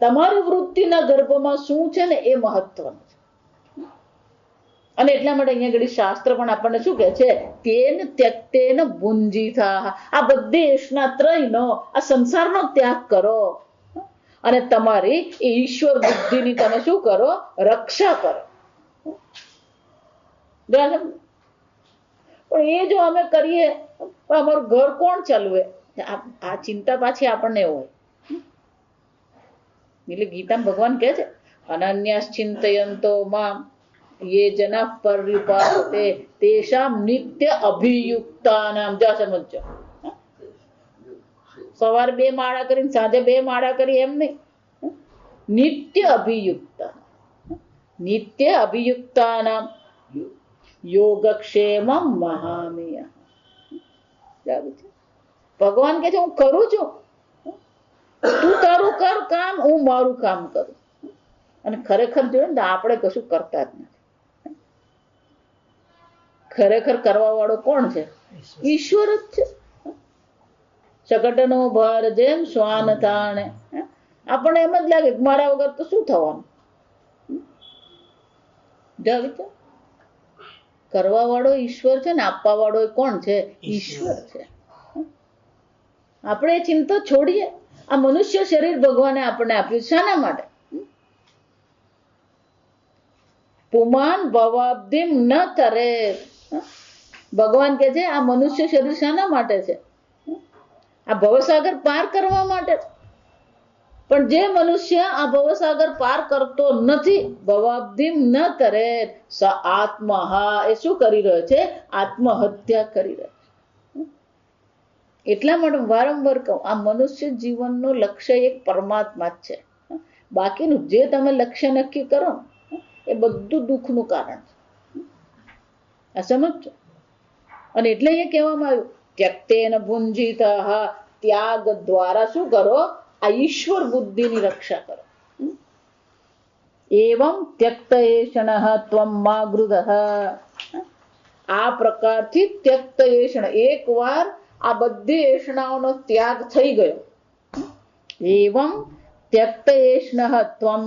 તમારી વૃત્તિના ગર્ભમાં શું છે ને એ મહત્વનું છે. અને એટલા માટે અહીંયા ઘડી શાસ્ત્ર પણ આપણને શું કહે છે? તેન ત્યક્તેન ભુંજીથા. આ બધી એશના ત્રયનો, આ સંસારનો ત્યાગ કરો અને તમારી ઈશ્વર બુદ્ધિની તમે શું કરો? રક્ષા કરો. પણ એ જો અમે કરીએ તો અમારું ઘર કોણ ચાલવે? આ ચિંતા પાછી આપણને હોય. એટલે ગીતામાં ભગવાન કહે છે, અનન્યાસ ચિંતયંતો મામ યે જના પર્યુપાસતે તેષામ નિત્ય અભિયુક્તાનામ. જા સમજો, સવારે 2 માળા કરીને સાંજે 2 માળા કરી એમ નહીં, નિત્ય અભિયુક્ત. નિત્ય અભિયુક્તાનામ યોગક્ષેમમ મહામિય. ભગવાન કહે છે હું કરું છું, તું તારું કર કામ, હું મારું કામ કરું. અને ખરેખર જોઈએ ને આપણે કશું કરતા જ નથી. ખરેખર કરવા વાળો કોણ છે? ઈશ્વર જ છે. શકટનો ભાર જેમ શ્વાન તાણે. આપણને એમ જ લાગે મારા વગર તો શું થવાનું? કરવા વાળો ઈશ્વર છે ને આપવા વાળો કોણ છે? ઈશ્વર છે. આપણે એ ચિંતા છોડીએ. આ મનુષ્ય શરીર ભગવાને આપણને આપ્યું શાના માટે? પુમાન ભવાબ્ધિમ ન તરે. ભગવાન કે છે આ મનુષ્ય શરીર શાના માટે છે? આ ભવસાગર પાર કરવા માટે. પણ જે મનુષ્ય આ ભવસાગર પાર કરતો નથી, ભવાબ્ધિમ ન તરે સ આત્મહા, એ શું કરી રહ્યો છે? આત્મહત્યા કરી રહ્યો છે. એટલા માટે વારંવાર કહું, આ મનુષ્ય જીવનનું લક્ષ્ય એક પરમાત્મા જ છે. બાકીનું જે તમે લક્ષ્ય નક્કી કરો એ બધું દુઃખનું કારણ છે. આ સમજો. અને એટલે એ કહેવામાં આવ્યું ત્યક્તેન ભુંજીતઃ, ત્યાગ દ્વારા શું કરો? આ ઈશ્વર બુદ્ધિની રક્ષા કરો. એવં ત્યક્ત એષણઃ ત્વમ મા ગૃધઃ. આ પ્રકારથી ત્યક્ત એષણ, એકવાર આ બધી એષણાઓનો ત્યાગ થઈ ગયો. એવં ત્યક્ત એષણઃ ત્વમ,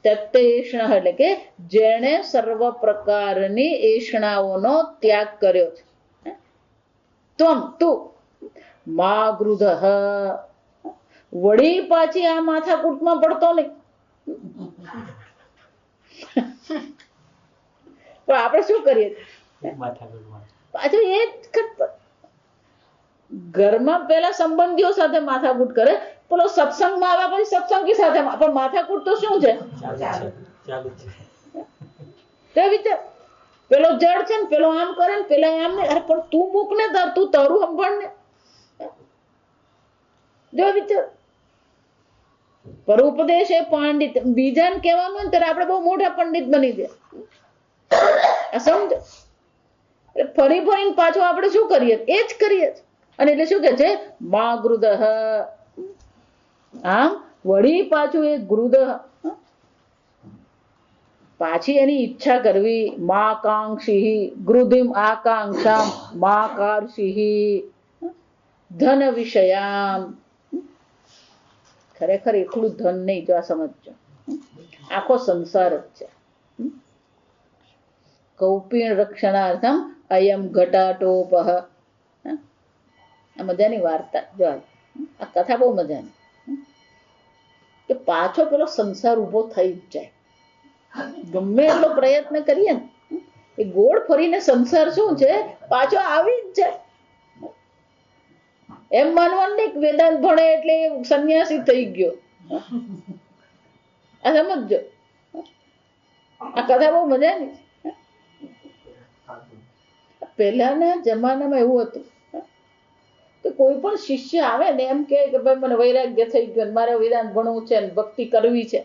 ત્યક્ત એષણઃ એટલે કે જેણે સર્વ પ્રકારની એષણાઓનો ત્યાગ કર્યો છે. ત્વમ તું મા ગૃધઃ, વળી પાછી આ માથાકૂટમાં પડતો નહીં. પણ આપણે શું કરીએ પાછું એ જ ઘરમાં પેલા સંબંધીઓ સાથે માથાકૂટ કરે, પેલો સત્સંગમાં આવ્યા પછી સત્સંગી સાથે, પણ માથાકૂટ તો શું છે? તે વિચાર, પેલો જડ છે ને પેલો આમ કરે ને પેલા આમ ને, અરે પણ તું મૂક ને તાર, તું તારું સંભાળ ને. જો વિચાર, પર ઉપદેશ એ પંડિત, બીજાને કહેવાનું હોય ત્યારે આપણે બહુ મોટા પંડિત બની જાય. સમજો? ફરી ફરીને પાછો આપણે શું કરીએ? એ જ કરીએ. અને એટલે શું કે છે? મા ગૃદઃ. આમ વળી પાછું એ ગૃદઃ, પાછી એની ઈચ્છા કરવી. મા કાંક્ષી ગૃધિમ આકાંક્ષામ મા કાર્ષિ ધન વિષયામ. ખરેખર એકલું ધન નહીં, જો આ સમજજો, આખો સંસાર જ છે. કૌપીણ રક્ષણાર્થમ અયમ ઘટાટોપહ. આ મજાની વાર્તા. જો આ કથા બહુ મજાની, કે પાછો પેલો સંસાર ઉભો થઈ જ જાય. ગમે એટલો પ્રયત્ન કરીએ ને, એ ગોળ ફરીને સંસાર શું છે? પાછો આવી જ જાય. એમ માનવાનું નહીં વેદાંત ભણે એટલે સંન્યાસી થઈ ગયો. આ સમજો, આ કથા બહુ મજાની. પહેલાના જમાનામાં એવું હતું કે કોઈ પણ શિષ્ય આવે ને એમ કે ભાઈ મને વૈરાગ્ય થઈ ગયો, મારે વેદાંત ભણવું છે, ભક્તિ કરવી છે.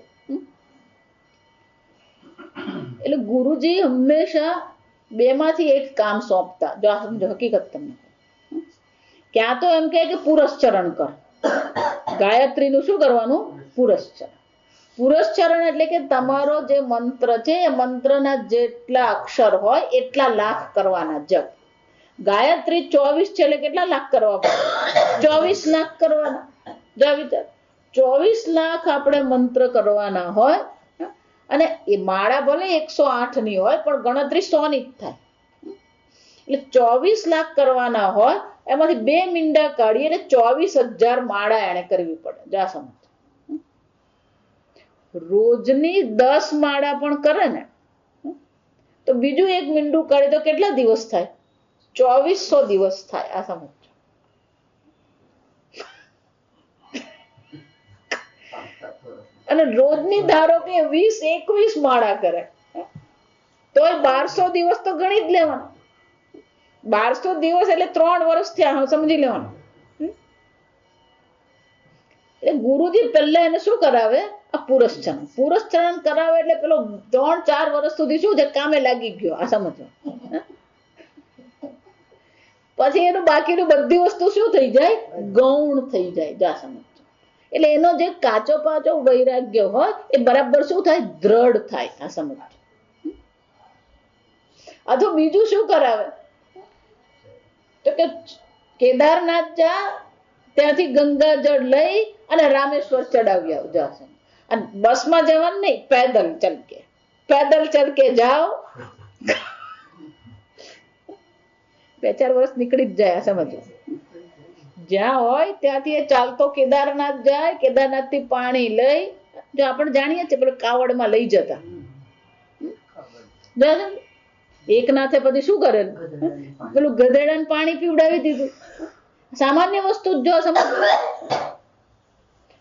એટલે ગુરુજી હંમેશા બે માંથી એક કામ સોંપતા. જો આ સમજો હકીકત તમને. ક્યાં તો એમ કે પુરસ્ચરણ કર, ગાયત્રીનું શું કરવાનું? પુરસ્ચરણ. પુરસ્ચરણ એટલે કે તમારો જે મંત્ર છે એ મંત્રના જેટલા અક્ષર હોય એટલા લાખ કરવાના. જપ ગાયત્રી 24 છે એટલે કેટલા લાખ કરવા પડે? 24 લાખ કરવાના. જા વિચાર, 24 લાખ આપણે મંત્ર કરવાના હોય, અને એ માળા ભલે 108 ની હોય પણ ગણતરી 100 ની જ થાય. એટલે 24 લાખ કરવાના હોય, એમાંથી 2 મીંડા કાઢીએ એટલે 24,000 માળા એને કરવી પડે. જા સમજ. રોજની 10 માળા પણ કરે ને તો બીજું 1 મીંડું કાઢે તો કેટલા દિવસ થાય? 2400 દિવસ થાય. આ સમજ. અને રોજની ધારો કે 20-21 માળા કરે તોય 1200 દિવસ તો ગણી જ લેવાના. 1200 દિવસ એટલે 3 વર્ષ થયા, સમજી લેવાનું. એટલે ગુરુજી પહેલા એને શું કરાવે? આ પુરસ્ચરણ. પુરસ્ચરણ કરાવે એટલે પેલો 3-4 વર્ષ સુધી શું છે? કામે લાગી ગયો. આ સમજો. પછી એનું બાકીનું બધી વસ્તુ શું થઈ જાય? ગૌણ થઈ જાય. જા સમજો. એટલે એનો જે કાચો પાચો વૈરાગ્ય હોય એ બરાબર શું થાય? દ્રઢ થાય. આ સમજો. અથવા બીજું શું કરાવે? તો કે કેદારનાથ જા, ત્યાંથી ગંગા જળ લઈ અને રામેશ્વર ચડાવી આવ. જા સમજો. અને બસમાં જવાનું નહીં, પેદલ ચલકે. પેદલ ચલકે જાઓ. 2-4 વર્ષ નીકળી જ જાય. આ સમજો. જ્યાં હોય ત્યાંથી એ ચાલતો કેદારનાથ જાય, કેદારનાથ થી પાણી લઈ, જો આપણે જાણીએ છીએ પેલું કાવડમાં લઈ જતા. એકનાથે પછી શું કરે? પેલું ગધેડાને પાણી પીવડાવી દીધું. સામાન્ય વસ્તુ જો સમજ.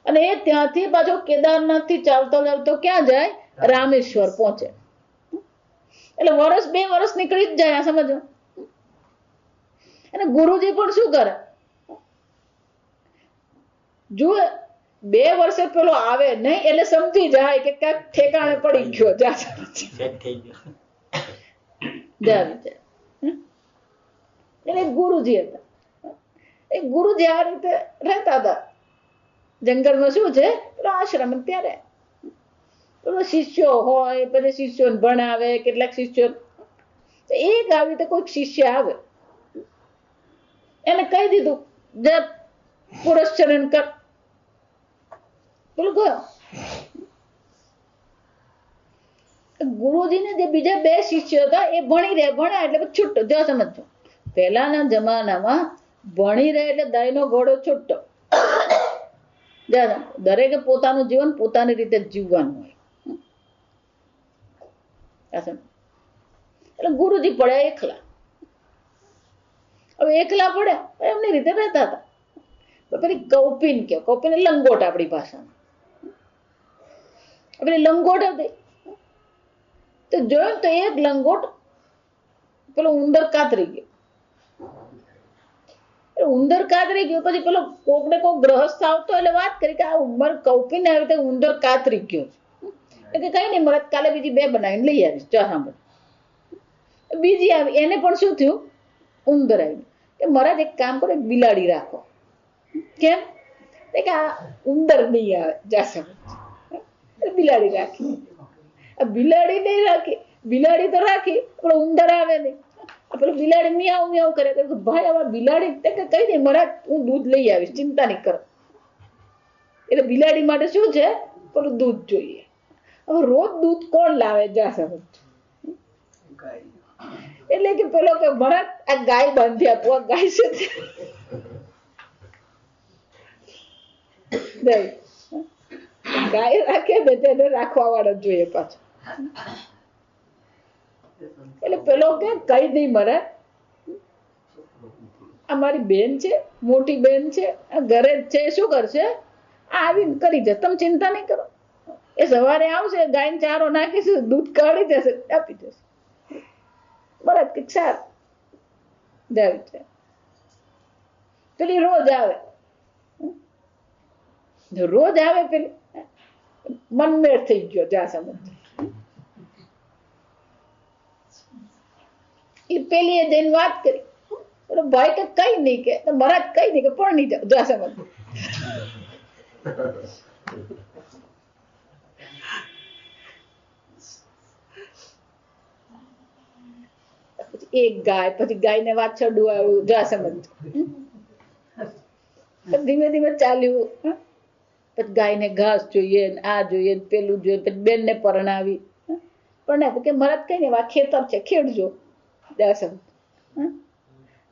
અને એ ત્યાંથી પાછો કેદારનાથ થી ચાલતો ચાલતો ક્યાં જાય? રામેશ્વર પહોંચે. એટલે 1-2 વર્ષ નીકળી જ જાય. આ સમજો. અને ગુરુજી પણ શું કરે? જો 2 વર્ષે પેલો આવે નહીં એટલે સમજી જાય કે ક્યાંક ઠેકાણે પડી ગયો. જા વિચાર. એટલે ગુરુજી હતા. એ ગુરુજી આ રીતે રહેતા હતા જંગલમાં. શું છે પેલો આશ્રમ, ત્યારે પેલો શિષ્યો હોય, પછી શિષ્યોને ભણાવે, કેટલાક શિષ્યો. એક આવી રીતે કોઈક શિષ્ય આવે, એને કહી દીધું જે પુરસ્ચરણ કર. પેલું ગયો. ગુરુજીને જે બીજા બે શિષ્યો હતા એ ભણ્યા એટલે છૂટો. જો સમજો, પહેલાના જમાનામાં ભણી રહે એટલે દાયનો ઘોડો છૂટો. દરેકે પોતાનું જીવન પોતાની રીતે જીવવાનું હોય. એટલે ગુરુજી પડ્યા એકલા. હવે એકલા પડ્યા એમની રીતે રહેતા હતા. પેલી કૌપિન કે કૌપિન લંગોટ આપણી ભાષામાં. પેલી લંગોટ હતી તો જોયું તો એક લંગોટ પેલો ઉંદર કાતરી ગયો. ઉંદર કાતરી ગયો પછી પેલો કોકને કોક ગ્રહસ્થ આવતો એટલે વાત કરી કે આ ઉંમર કૌપિન આવી રીતે ઉંદર કાતરી ગયો છે. કે કઈ નહીં મરદ, કાલે બીજી બે બનાવીને લઈ આવીશ. ચા સાંભળ. બીજી આવી, એને પણ શું થયું, ઉંદર આવી. કે મહારાજ એક કામ કરો, બિલાડી રાખો. કેમ કે આ ઉંદર નહીં આવે. જા સમજ. બિલાડી રાખી. બિલાડી નહીં રાખી, બિલાડી તો રાખી પણ ઉંદર આવે નહીં. પેલું બિલાડી મિયાવ મિયાવ કરે. ભાઈ આવા બિલાડી કઈ નહીં મહારાજ, હું દૂધ લઈ આવીશ, ચિંતા નહીં કરો. એટલે બિલાડી માટે શું છે, પેલું દૂધ જોઈએ. હવે રોજ દૂધ કોણ લાવે? જા સમજ. એટલે કે પેલો કે મહારાજ આ ગાય બાંધી આપો. આ ગાય છે ગાય રાખે ને તેને રાખવા વાળો જોઈએ પાછો. એટલે પેલો કે કઈ નહીં મહારાજ, આ મારી બેન છે, મોટી બેન છે, આ ઘરે જ છે, શું કરશે, આવીને કરી જશે, તમે ચિંતા નહીં કરો. એ સવારે આવશે, ગાયને ચારો નાખીશું, દૂધ કાઢી જશે, આપી જશે. બરાબર કે સારું જાય છે. પેલી રોજ આવે, રોજ આવે. પેલી મનમેળ થઈ ગયો. જા સમજ. પેલી એ જઈને વાત કરી. ભાઈ કે કઈ નહીં કે મહારાજ કઈ નહીં કે પણ નહીં જાવ. જા સમજ. એક ગાય, પછી ગાય ને વાછરડું આવ્યું. જા સમજ. ધીમે ધીમે ચાલ્યું. પછી ગાય ને ઘાસ જોઈએ, આ જોઈએ, પેલું જોઈએ. પછી બેન ને પરણાવી. પરણાવી કે મહારાજ કઈ નહીં, આ ખેતર છે, ખેડજો. જા સમજ.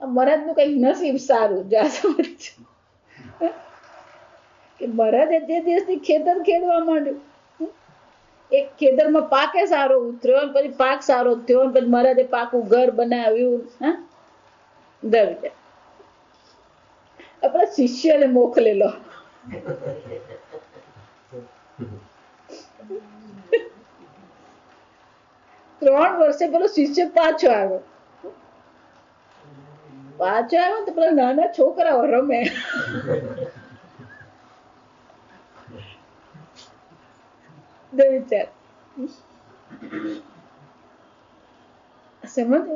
મહારાજ નું કઈક નસીબ સારું. જા સમજ. કે મહારાજે જે દિવસથી ખેતર ખેડવા માંડ્યું, એક ખેતરમાં પાકે સારો ઉતર્યો, પછી પાક સારો થયો, પછી મહારાજે પાકું ઘર બનાવ્યું. આપણા શિષ્યને મોકલેલો. 3 વર્ષે પેલો શિષ્ય પાછો આવ્યો. તો પેલા નાના છોકરાઓ રમે. વિચાર સમજ.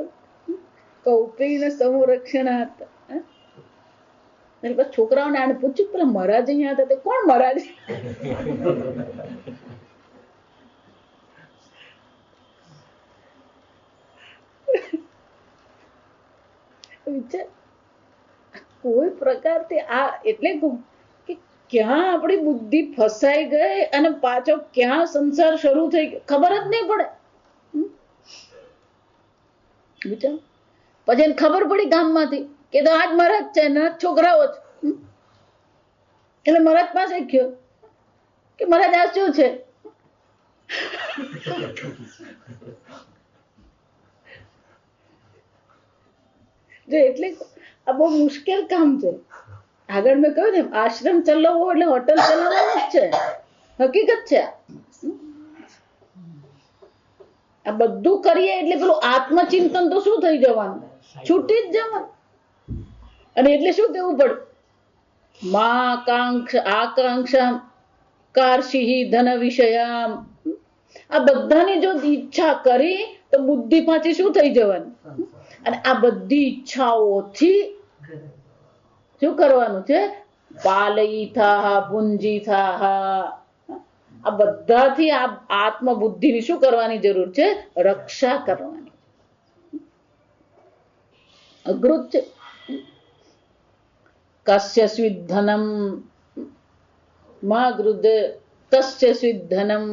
કૌપિન સંરક્ષણ હતા. છોકરાઓને આને પૂછ્યું પેલા મહારાજ અહીંયા હતા, તે કોણ મહારાજ? વિચાર કોઈ પ્રકારથી આ એટલે કહું કે ક્યાં આપણી બુદ્ધિ ફસાઈ ગઈ અને પાછો ક્યાં સંસાર શરૂ થઈ ગયો ખબર જ નહીં પડે. વિચાર પછી એને ખબર પડી ગામમાંથી કે તો આજ મહારાજ છે ને છોકરાઓ છે. એટલે મહારાજ પાસે ગયો કે મહારાજ આ શું છે? એટલે આ બહુ મુશ્કેલ કામ છે. આગળ મેં કહ્યું ને આશ્રમ ચલાવવો એટલે હોટલ ચલાવવાનું જ છે. હકીકત છે. આ બધું કરીએ એટલે પેલું આત્મચિંતન તો શું થઈ જવાનું? છૂટી જ જવાનું. અને એટલે શું કેવું પડે? આકાંક્ષા કાર્ષિ ધન વિષયામ. આ બધાની જો ઈચ્છા કરી તો બુદ્ધિ પાછી શું થઈ જવાની? અને આ બધી ઈચ્છાઓથી શું કરવાનું છે? પાલયિથાઃ ભુંજીથાઃ, આ બધાથી આ આત્મબુદ્ધિની શું કરવાની જરૂર છે? રક્ષા કરવાની. અઘરું છે. કસ્ય સ્વિદ ધનમ મા ગૃધ કસ્ય સ્વિદ ધનમ,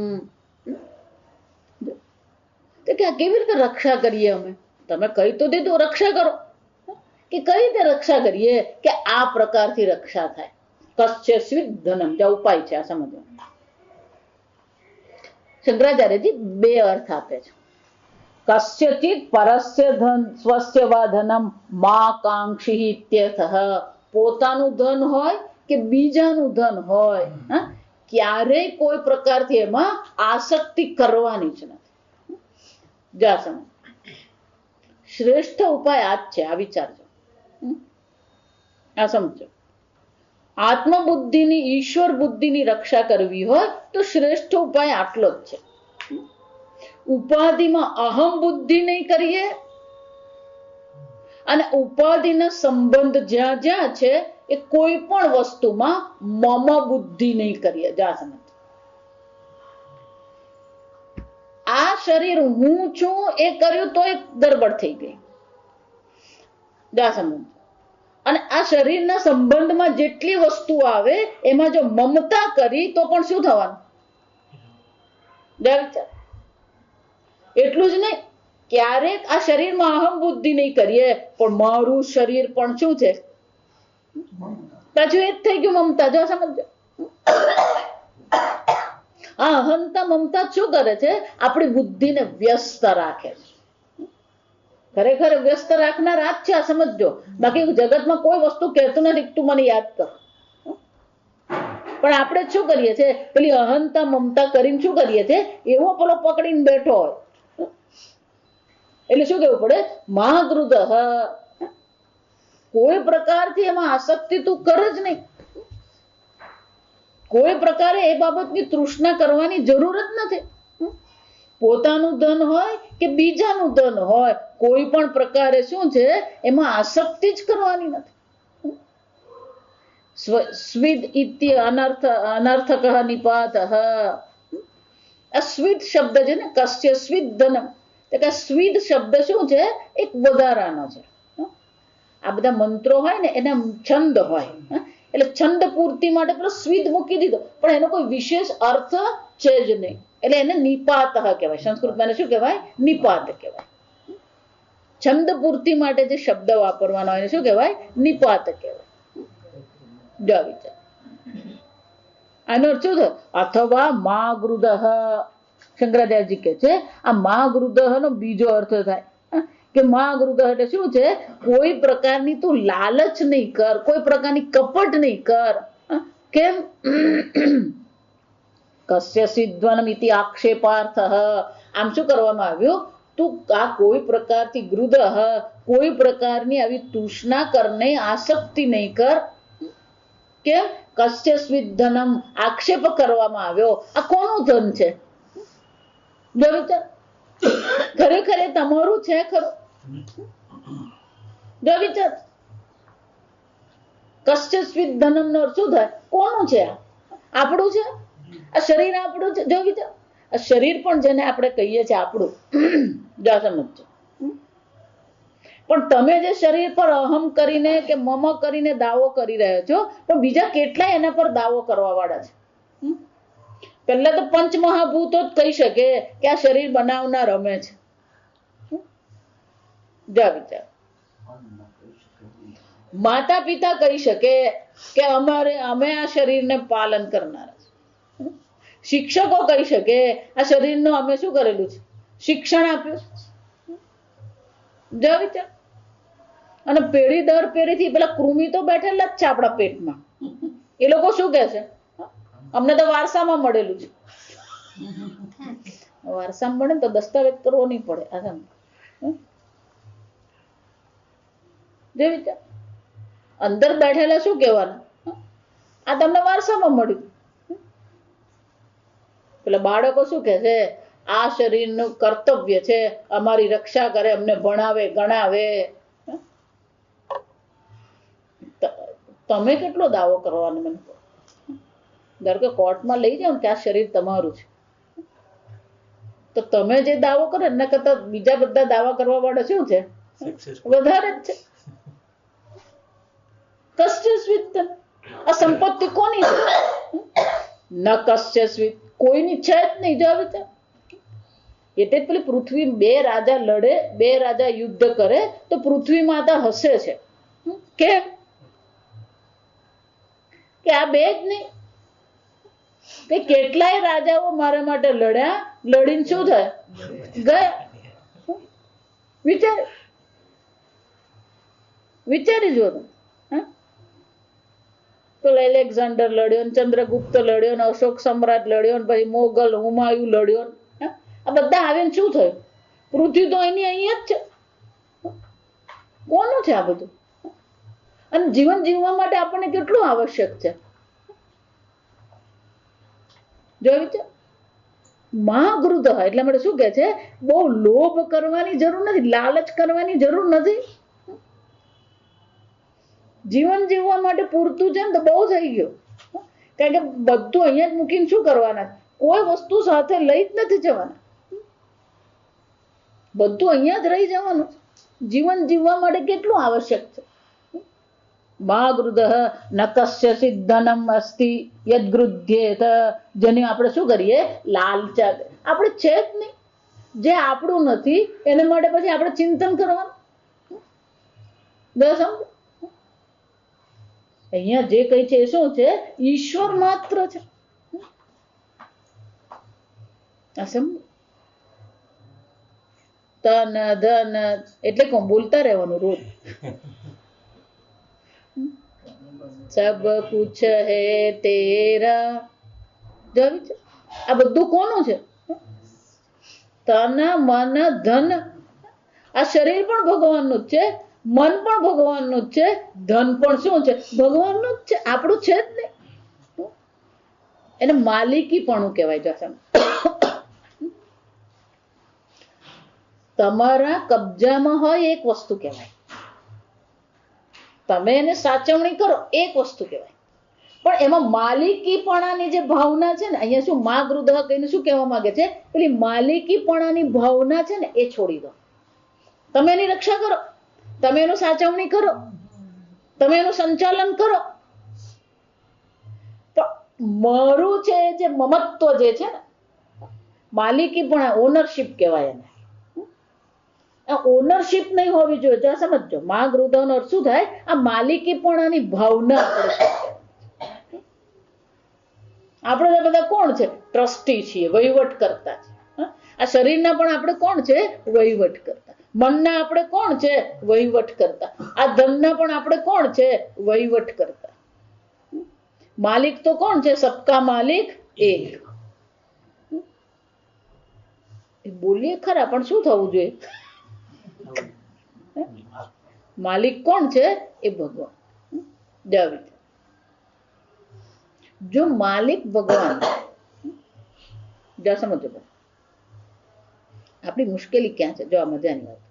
તો કે કેવી રીતે રક્ષા કરીએ અમે? તમે કહી તો દીધું રક્ષા કરો, કે કઈ રીતે રક્ષા કરીએ? કે આ પ્રકારથી રક્ષા થાય. કસ્ય સ્વિદ ધનમ, જે ઉપાય છે આ સમજો. શંકરાચાર્યજી બે અર્થ આપે છે. કસ્યચિત પરસ્ય ધન સ્વસ્ય વા ધનમ મા કાંક્ષી ઇત્યર્થઃ. પોતાનું ધન હોય કે બીજાનું ધન હોય, ક્યારેય કોઈ પ્રકારથી એમાં આસક્તિ કરવાની જ નથી. જા સમજ. શ્રેષ્ઠ ઉપાય આ જ છે, આ વિચારજો, આ સમજો. આત્મબુદ્ધિની, ઈશ્વર બુદ્ધિની રક્ષા કરવી હોય તો શ્રેષ્ઠ ઉપાય આટલો જ છે. ઉપાધિમાં અહમ બુદ્ધિ નહીં કરીએ, અને ઉપાધિના સંબંધ જ્યાં જ્યાં છે એ કોઈ પણ વસ્તુમાં મમ બુદ્ધિ નહીં કરીએ. જા સમજ. આ શરીર હું છું એ કર્યું તો એક ગડબડ થઈ ગઈ. જા સમજ. અને આ શરીરના સંબંધમાં જેટલી વસ્તુ આવે એમાં જો મમતા કરી તો પણ શું થવાનું? એટલું જ નહીં, ક્યારેક આ શરીરમાં અહમ બુદ્ધિ નહીં કરીએ પણ મારું શરીર પણ શું છે? પાછું એ જ થઈ ગયું મમતા. જો સમજો. આ અહંતા મમતા શું કરે છે? આપણી બુદ્ધિને વ્યસ્ત રાખે છે. ખરેખર વ્યસ્ત રાખનાર આ જ છે, આ સમજો. બાકી જગતમાં કોઈ વસ્તુ કહેતું નથી તું મને યાદ કર, પણ આપણે શું કરીએ છીએ? પેલી અહંતા મમતા કરીને શું કરીએ છીએ? એવો પેલો પકડીને બેઠો હોય એટલે શું કેવું પડે? મહાગૃધ. કોઈ પ્રકારથી એમાં આસક્તિ તું કર જ નહીં. કોઈ પ્રકારે એ બાબતની તૃષ્ણા કરવાની જરૂર જ નથી. પોતાનું ધન હોય કે બીજાનું ધન હોય, કોઈ પણ પ્રકારે શું છે એમાં આસક્તિ જ કરવાની નથી. સ્વિદ ઇતિ અનર્થક નિપાતઃ. આ સ્વિદ શબ્દ છે ને, કસ્ય સ્વિદ ધનમ, કે સ્વિદ શબ્દ શું છે? એક વધારાનો છે. આ બધા મંત્રો હોય ને એના છંદ હોય, એટલે છંદ પૂર્તિ માટે પેલો સ્વિદ મૂકી દીધો, પણ એનો કોઈ વિશેષ અર્થ છે જ નહીં. એટલે એને નિપાત કહેવાય. સંસ્કૃતમાં શું કહેવાય? નિપાત કહેવાય. છંદ પૂર્તિ માટે જે શબ્દ વાપરવાનો હોય એને શું કહેવાય? નિપાત કહેવાય. જો વિચાર. આનો અર્થ શું થયો? અથવા મા ગૃદઃ. શંકરાચાર્યજી કહે છે આ મા ગૃદઃ નો બીજો અર્થ થાય કે મા ગૃદઃ એટલે શું છે? કોઈ પ્રકારની તું લાલચ નહીં કર, કોઈ પ્રકારની કપટ નહીં કર. કેમ? કસ્ય સિદ્ધવનમ ઇતિ આક્ષેપાર્થ. આમ શું કરવામાં આવ્યું? તું આ કોઈ પ્રકારથી ગૃદઃ, કોઈ પ્રકારની આવી તૃષ્ણા કરને, આસક્તિ નહીં કર. કેમ? કસ્ય સ્વિદ ધનમ, આક્ષેપ કરવામાં આવ્યો. આ કોનું ધન છે? જો વિચાર. ખરેખર એ તમારું છે ખરું? જો વિચાર. કસ્ય સ્વિદ ધનમ નો શું થાય? કોનું છે? આપણું છે. આ શરીર આપણું છે. જો વિચાર. આ શરીર પણ જેને આપણે કહીએ છીએ આપણું, જો સમજો. પણ તમે જે શરીર પર અહમ કરીને કે મમ કરીને દાવો કરી રહ્યા છો, પણ બીજા કેટલાય એના પર દાવો કરવા વાળા છે. પહેલા તો પંચમહાભૂતો જ કહી શકે કે આ શરીર બનાવનાર અમે છે. જા વિચાર. માતા પિતા કહી શકે કે અમે આ શરીરને પાલન કરનારા છે. શિક્ષકો કહી શકે આ શરીરનું અમે શું કરેલું છે? શિક્ષણ આપ્યું. જા વિચાર. અને પેઢી દર પેઢીથી પેલા કૃમિ તો બેઠેલા જ છે આપણા પેટમાં. એ લોકો શું કહે છે? અમને તો વારસામાં મળેલું છે. વારસામાં મળે તો દસ્તાવેજ કરવો નહીં પડે. જે વિચાર. અંદર બેઠેલા શું કહેવાના? આ તમને વારસામાં મળ્યું. પેલા બાળકો શું કહે છે? આ શરીરનું કર્તવ્ય છે, અમારી રક્ષા કરે, અમને ભણાવે ગણાવે. તમે કેટલો દાવો કરવાનો મને કહો? ધારો કે કોર્ટમાં લઈ જાઓ ને કે આ શરીર તમારું છે, તો તમે જે દાવો કરો એના કરતા બીજા બધા દાવા કરવા વાળા શું છે? વધારે જ છે. કશ્ચિત આ સંપત્તિ કોની છે? ન કશ્ચિત, કોઈની છે જ નહીં. જો આવી એટલે પેલી પૃથ્વી બે રાજા લડે, બે રાજા યુદ્ધ કરે તો પૃથ્વી માતા હસે છે. કેમ? કે આ બે જ નહીં, કે કેટલાય રાજાઓ મારા માટે લડ્યા, લડીને શું થાય? ગયા. વિચારી જો તો એલેક્ઝાન્ડર લડ્યો, ચંદ્રગુપ્ત લડ્યો, ને અશોક સમ્રાટ લડ્યો, પછી મોગલ હુમાયુ લડ્યો. આ બધા આવીને શું થયું? પૃથ્વી તો એની અહીંયા જ છે. કોનું છે આ બધું? અને જીવન જીવવા માટે આપણને કેટલું આવશ્યક છે? જોયું છે? મહાગૃધ એટલે માટે શું કે છે? બહુ લોભ કરવાની જરૂર નથી, લાલચ કરવાની જરૂર નથી. જીવન જીવવા માટે પૂરતું છે ને તો બહુ થઈ ગયું. કારણ કે બધું અહીંયા જ મૂકીને શું કરવાના? કોઈ વસ્તુ સાથે લઈ જ નથી જવાના, બધું અહીંયા જ રહી જવાનું. જીવન જીવવા માટે કેટલું આવશ્યક છે? મહાગૃધ ન કસ્ય ધનમ અસ્તિ યદ્ગૃધ્યેત, જેને આપણે શું કરીએ? લાલચા. આપણે છે જ નહીં, જે આપણું નથી એના માટે પછી આપણે ચિંતન કરવાનું. સમજ? અહીંયા જે કઈ છે એ શું છે? ઈશ્વર માત્ર છે. તન ધન એટલે કોણ? બોલતા રહેવાનું રોજ. સબ કુછ હે તેરા. આ બધું કોનું છે? તન મન ધન. આ શરીર પણ ભગવાનનું જ છે, મન પણ ભગવાનનું જ છે, ધન પણ શું છે? ભગવાનનું જ છે, આપણું છે જ નહીં. એને માલિકી પણ કહેવાય છે. તમારા કબજામાં હોય એક વસ્તુ કહેવાય, તમે એને સાચવણી કરો એક વસ્તુ કહેવાય. પણ એમાં માલિકીપણાની જે ભાવના છે ને, અહીંયા શું મહાગૃધ કહીને શું કહેવા માંગે છે? પેલી માલિકીપણાની ભાવના છે ને એ છોડી દો. તમે એની રક્ષા કરો, તમે એનું સાચવણી કરો, તમે એનું સંચાલન કરો. તો મારું છે જે મમત્વ જે છે ને, માલિકીપણા, ઓનરશિપ કહેવાય એને. ઓનરશિપ નહીં હોવી જોઈએ. તો સમજો મહાગૃધનો અર્થ શું થાય? આ માલિકીપણાની ભાવના. આપણે બધા કોણ છે? ટ્રસ્ટી છીએ, વહીવટ કરતા છે. આ શરીરના પણ આપણે કોણ છે? વહીવટ કરતા. મનના આપણે કોણ છે? વહીવટ કરતા. આ ધનના પણ આપણે કોણ છે? વહીવટ કરતા. માલિક તો કોણ છે? સબકા માલિક એક. બોલીએ ખરા, પણ શું થવું જોઈએ? માલિક કોણ છે? એ ભગવાન. જો માલિક ભગવાન, જો સમજો આપણી મુશ્કેલી ક્યાં છે? જો આ મજાની વાત.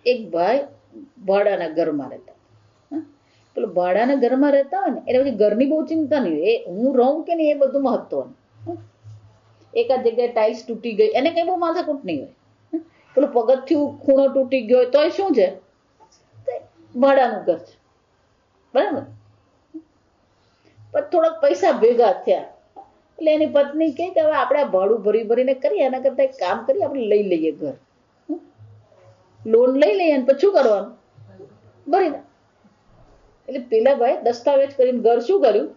એક ભાઈ ભાડાના ઘરમાં રહેતા. પેલો ભાડાના ઘરમાં રહેતા હોય ને એટલે પછી ઘરની બહુ ચિંતા નહીં હોય, એ હું રહું કે નહીં એ બધું મહત્વનું. એકાદ જગ્યાએ ટાઇલ્સ તૂટી ગઈ એને કઈ બહુ માથાકૂટ નહીં હોય. પેલું પગથિયું ખૂણો તૂટી ગયો તો શું છે? ભાડાનું ઘર છે, બરાબર. પણ થોડાક પૈસા ભેગા થયા એટલે એની પત્ની કહે કે હવે આપણે ભાડું ભરી ભરીને કરીએ, એના કરતા એક કામ કરીએ, આપણે લઈ લઈએ ઘર, લોન લઈ લઈએ અને પછી શું કરવાનું? ભરી દે. એટલે પેલા ભાઈ દસ્તાવેજ કરીને ઘર શું કર્યું?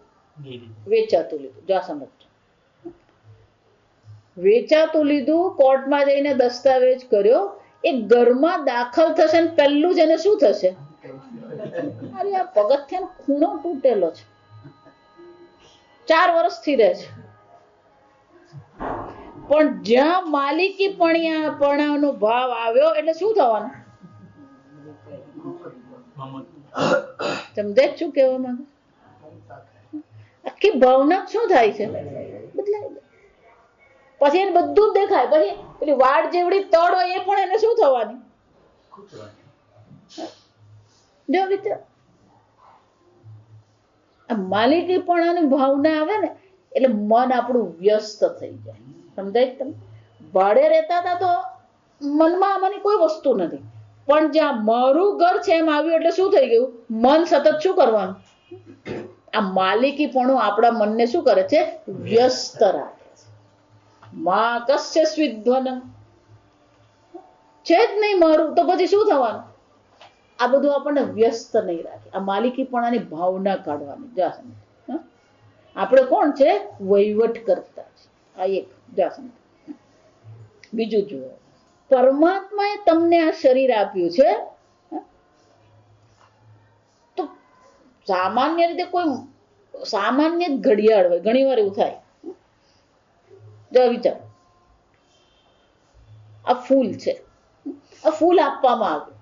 વેચાતું લીધું. જા સમજ, વેચાતું લીધું, કોર્ટમાં જઈને દસ્તાવેજ કર્યો. એ ઘરમાં દાખલ થશે ને પહેલું જ એને શું થશે? અરે આ પગથિયાનો ખૂણો તૂટેલો છે, 4 વર્ષથી રહે છે. પણ જ્યાં માલિકી પણાનો ભાવ આવ્યો એટલે શું થવાનું? સમજે શું કહેવા માંગે? આખી ભાવના શું થાય છે? બદલાય. પછી એને બધું જ દેખાય, પછી પેલી વાડ જેવડી તડ હોય એ પણ એને શું થવાની? જો વિચાર, આ માલિકીપણાની ભાવના આવે ને એટલે મન આપણું વ્યસ્ત થઈ જાય. સમજાય તમે? ભાડે રહેતા હતા તો મનમાં આમાંની કોઈ વસ્તુ નથી, પણ જ્યાં મારું ઘર છે એમ આવ્યું એટલે શું થઈ ગયું? મન સતત શું કરવાનું? આ માલિકીપણું આપણા મનને શું કરે છે? વ્યસ્ત રાખે છે. માં કસ્ય સ્વિધ્વનમ, છે જ નહીં મારું તો પછી શું થવાનું? આ બધું આપણને વ્યસ્ત નહીં રાખે. આ માલિકીપણાની ભાવના કાઢવાની. આપણે કોણ છે? વહીવટ કરતા છે. આ એક જાસન. બીજું જુઓ, પરમાત્માએ તમને આ શરીર આપ્યું છે તો સામાન્ય રીતે કોઈ સામાન્ય ઘડિયાળ હોય, ઘણી વાર એવું થાય. જો વિચાર, આ ફૂલ છે, આ ફૂલ આપવામાં આવ્યું,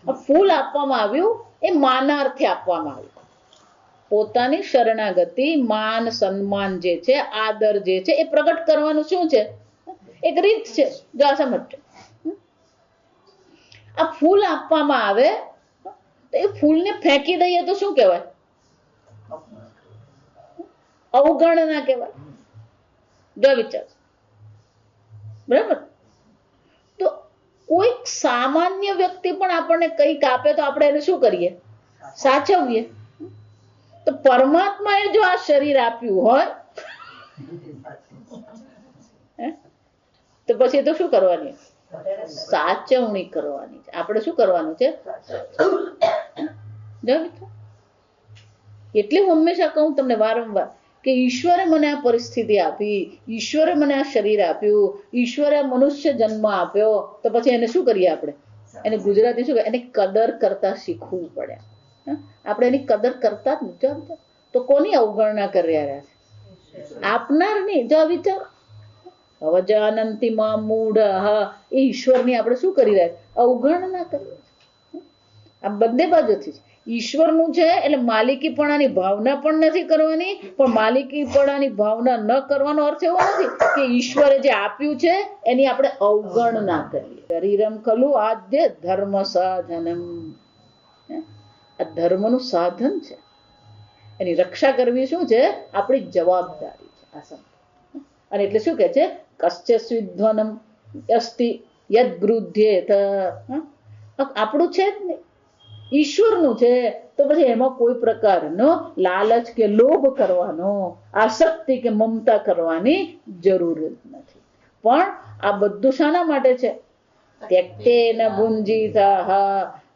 આ ફૂલ આપવામાં આવ્યું એ માનાર્થે આપવામાં આવ્યું. પોતાની શરણાગતિ, માન સન્માન જે છે, આદર જે છે એ પ્રગટ કરવાનું શું છે? એક રીત છે. જો આ સમજો, આ ફૂલ આપવામાં આવે તો એ ફૂલને ફેંકી દઈએ તો શું કહેવાય? અવગણના કહેવાય. જો વિચાર, બરાબર? તો કોઈક સામાન્ય વ્યક્તિ પણ આપણને કંઈક આપે તો આપણે એને શું કરીએ? સાચવીએ. તો પરમાત્માએ જો આ શરીર આપ્યું હોય તો પછી તો શું કરવાની? સાચવણી કરવાની છે. આપણે શું કરવાનું છે? એટલે હું હંમેશા કહું તમને વારંવાર કે ઈશ્વરે મને આ પરિસ્થિતિ આપી, ઈશ્વરે મને આ શરીર આપ્યું, ઈશ્વરે મનુષ્ય જન્મ આપ્યો, તો પછી એને શું કરીએ? આપણે એને ગુજરાતી શું, એને કદર કરતા શીખવું પડે. આપણે એની કદર કરતા જ નથી તો કોની અવગણના કરી રહ્યા છે? આપનાર નહીં. જો વિચાર, અવજાનંતિ માં મૂઢ, એ ઈશ્વરની આપણે શું કરી રહ્યા? અવગણના કરી. આ બંને બાજુથી જ ઈશ્વરનું છે એટલે માલિકીપણાની ભાવના પણ નથી કરવાની, પણ માલિકીપણાની ભાવના ન કરવાનો અર્થ એવો નથી કે ઈશ્વરે જે આપ્યું છે એની આપણે અવગણના કરીએ. શરીરમ ખલુ આદ્ય ધર્મ સાધનમ, આ ધર્મનું સાધન છે, એની રક્ષા કરવી શું છે? આપણી જવાબદારી છે. આ સમજ. અને એટલે શું કે છે? કસ્ય સ્વિધ્વનમ અસ્તિ યદ ગૃધ્યેત. આપણું છે જ નહીં, ઈશ્વરનું છે, તો પછી એમાં કોઈ પ્રકારનો લાલચ કે લોભ કરવાનો, આસક્તિ કે મમતા કરવાની જરૂર નથી. પણ આ બધું શાના માટે છે? ત્યક્તેન ભુંજીતઃ.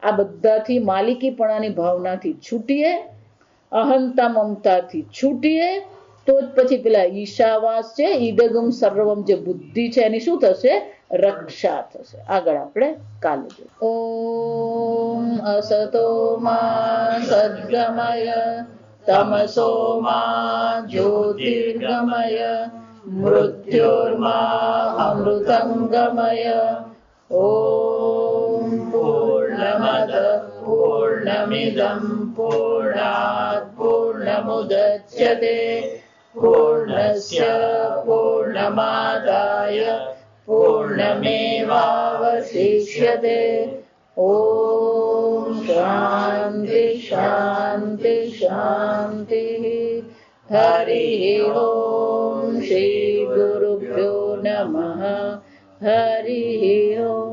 આ બધાથી માલિકીપણાની ભાવનાથી છૂટીએ, અહંતા મમતાથી છૂટીએ તો જ પછી પેલા ઈશાવાસ છે, ઈદગમ સર્વમ જે બુદ્ધિ છે એની શું થશે? રક્ષા થશે. આગળ આપણે કાલે જોઈએ. ઓમ અસતો મા સદ્ગમય તમસો મા જ્યોતિર્ગમય મૃત્યોર્મા અમૃતમ ગમય. ઓમ પૂર્ણમદ પૂર્ણમિદં પૂર્ણાત પૂર્ણમુદચ્યતે પૂર્ણસ્ય પૂર્ણમાદાય પૂર્ણમેવાવશિષ્યતે. ઓમ શાંતિ શાંતિ શાંતિ. હરિ ઓમ શ્રી ગુરુભ્યો નમઃ. હરિ ઓમ.